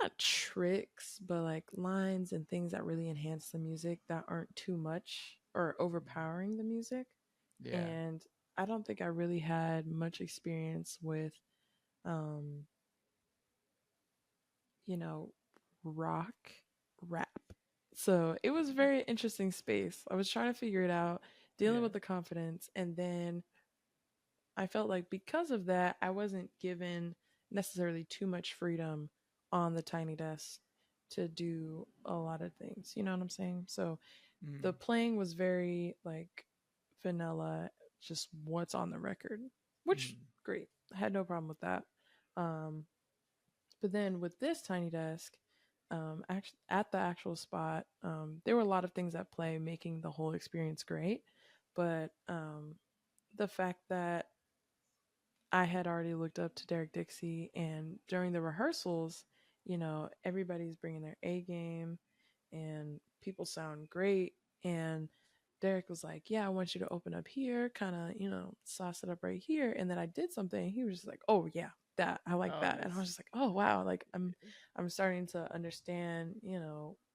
not tricks, but like lines and things that really enhance the music that aren't too much or overpowering the music. Yeah. And I don't think I really had much experience with, um, you know, rock rap. So it was a very interesting space. I was trying to figure it out, dealing Yeah. with the confidence, and then I felt like because of that, I wasn't given necessarily too much freedom on the tiny desk to do a lot of things. You know what I'm saying? So the Mm. playing was very like vanilla, just what's on the record, which Mm. great. I had no problem with that. Um, but then with this tiny desk, at the actual spot, there were a lot of things at play, making the whole experience great. But the fact that I had already looked up to Derek Dixie, and during the rehearsals, everybody's bringing their A game, and people sound great. And Derek was like, "Yeah, I want you to open up here, kind of, sauce it up right here." And then I did something. And he was just like, "Oh yeah, that I like Oh, that." And I nice. was just like, "Oh wow!" Like I'm starting to understand,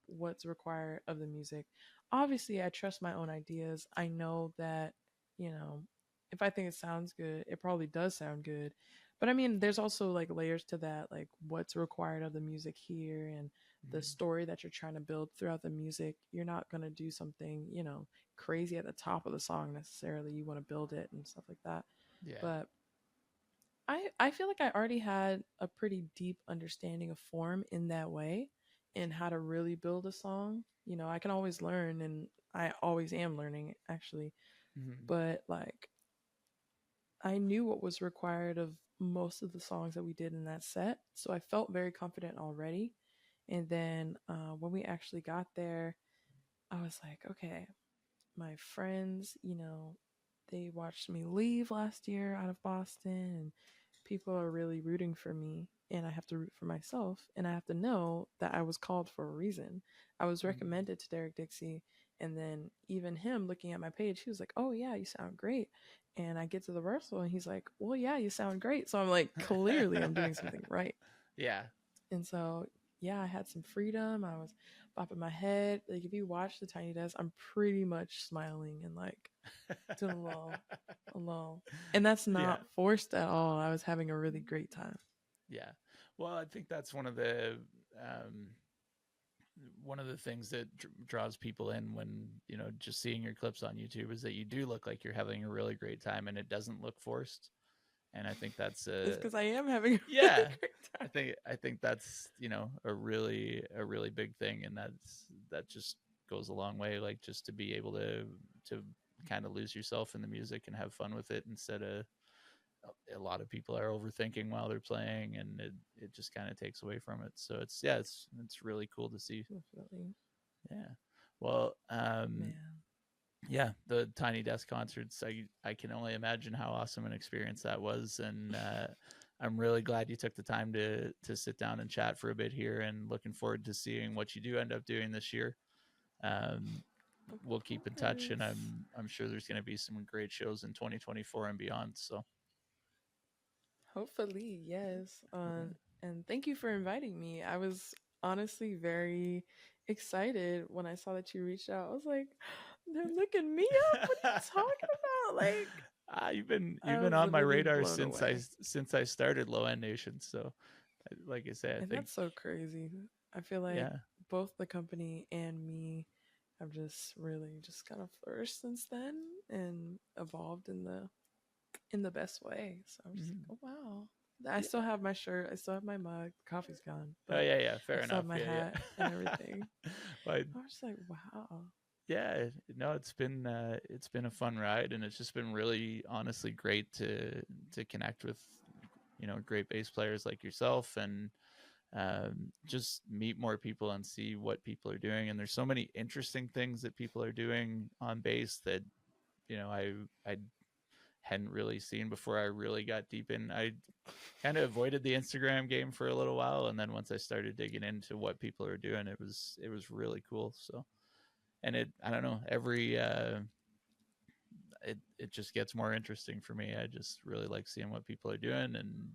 what's required of the music. Obviously, I trust my own ideas. I know that, you know, if I think it sounds good, it probably does sound good. But I mean, there's also like layers to that, like what's required of the music here and the Mhm. story that you're trying to build throughout the music. You're not going to do something, you know, crazy at the top of the song necessarily. You want to build it and stuff like that. Yeah. But I feel like I already had a pretty deep understanding of form in that way and how to really build a song. You know, I can always learn and I always am learning actually, Mhm. but like I knew what was required of most of the songs that we did in that set. So I felt very confident already. And then when we actually got there, I was like, okay, my friends, you know, they watched me leave last year out of Boston, and people are really rooting for me, and I have to root for myself, and I have to know that I was called for a reason. I was Mhm. recommended to Derek Dixie, and then even him looking at my page, he was like, "Oh yeah, you sound great." And I get to the rehearsal, and he's like, "Well, yeah, you sound great." So I'm like, clearly, I'm doing something right. Yeah. And so, yeah, I had some freedom. I was bopping my head. Like, if you watch the Tiny Desk, I'm pretty much smiling and like doing a little. And that's Yeah. not forced at all. I was having a really great time. Yeah. Well, I think that's um, one of the things that draws people in when just seeing your clips on YouTube is that you do look like you're having a really great time and it doesn't look forced. And I think that's It's because I am having a really yeah, great time. I think that's a really big thing, and that just goes a long way. Like just to be able to kind of lose yourself in the music and have fun with it instead of a lot of people are overthinking while they're playing, and it just kind of takes away from it. So it's really cool to see. Definitely. Yeah. Well, Man. yeah, the Tiny Desk concerts. I can only imagine how awesome an experience that was, and I'm really glad you took the time to sit down and chat for a bit here, and looking forward to seeing what you do end up doing this year. Um, Of we'll keep in touch, and course. I'm sure there's going to be some great shows in 2024 and beyond. So Hopefully, yes. yeah. And thank you for inviting me. I was honestly very excited when I saw that you reached out. I was like, they're looking me up. What are you talking about? Like, You've I been was on my literally radar blown since I away. since I started Low End Nation. So, like I say, I And think that's so crazy. I feel like yeah. both the company and me have just really just kind of flourished since then and evolved in the best way. So I'm just like, Mhm. oh wow. I still Yeah. have my shirt, I still have my mug, the coffee's gone, Oh but yeah, yeah. I Fair still have enough. my Yeah, hat and everything. yeah. Well, I was just like, wow. yeah, no, it's been a fun ride, and it's just been really honestly great to connect with great bass players like yourself, and just meet more people and see what people are doing. And there's so many interesting things that people are doing on bass that I hadn't really seen before I really got deep in. I kind of avoided the Instagram game for a little while, and then once I started digging into what people are doing, it was really cool. So, and I don't know, it just gets more interesting for me. I just really like seeing what people are doing, and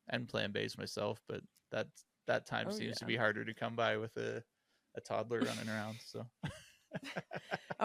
and playing bass myself, but that that time Oh seems to yeah. be harder to come by with a toddler running around. So I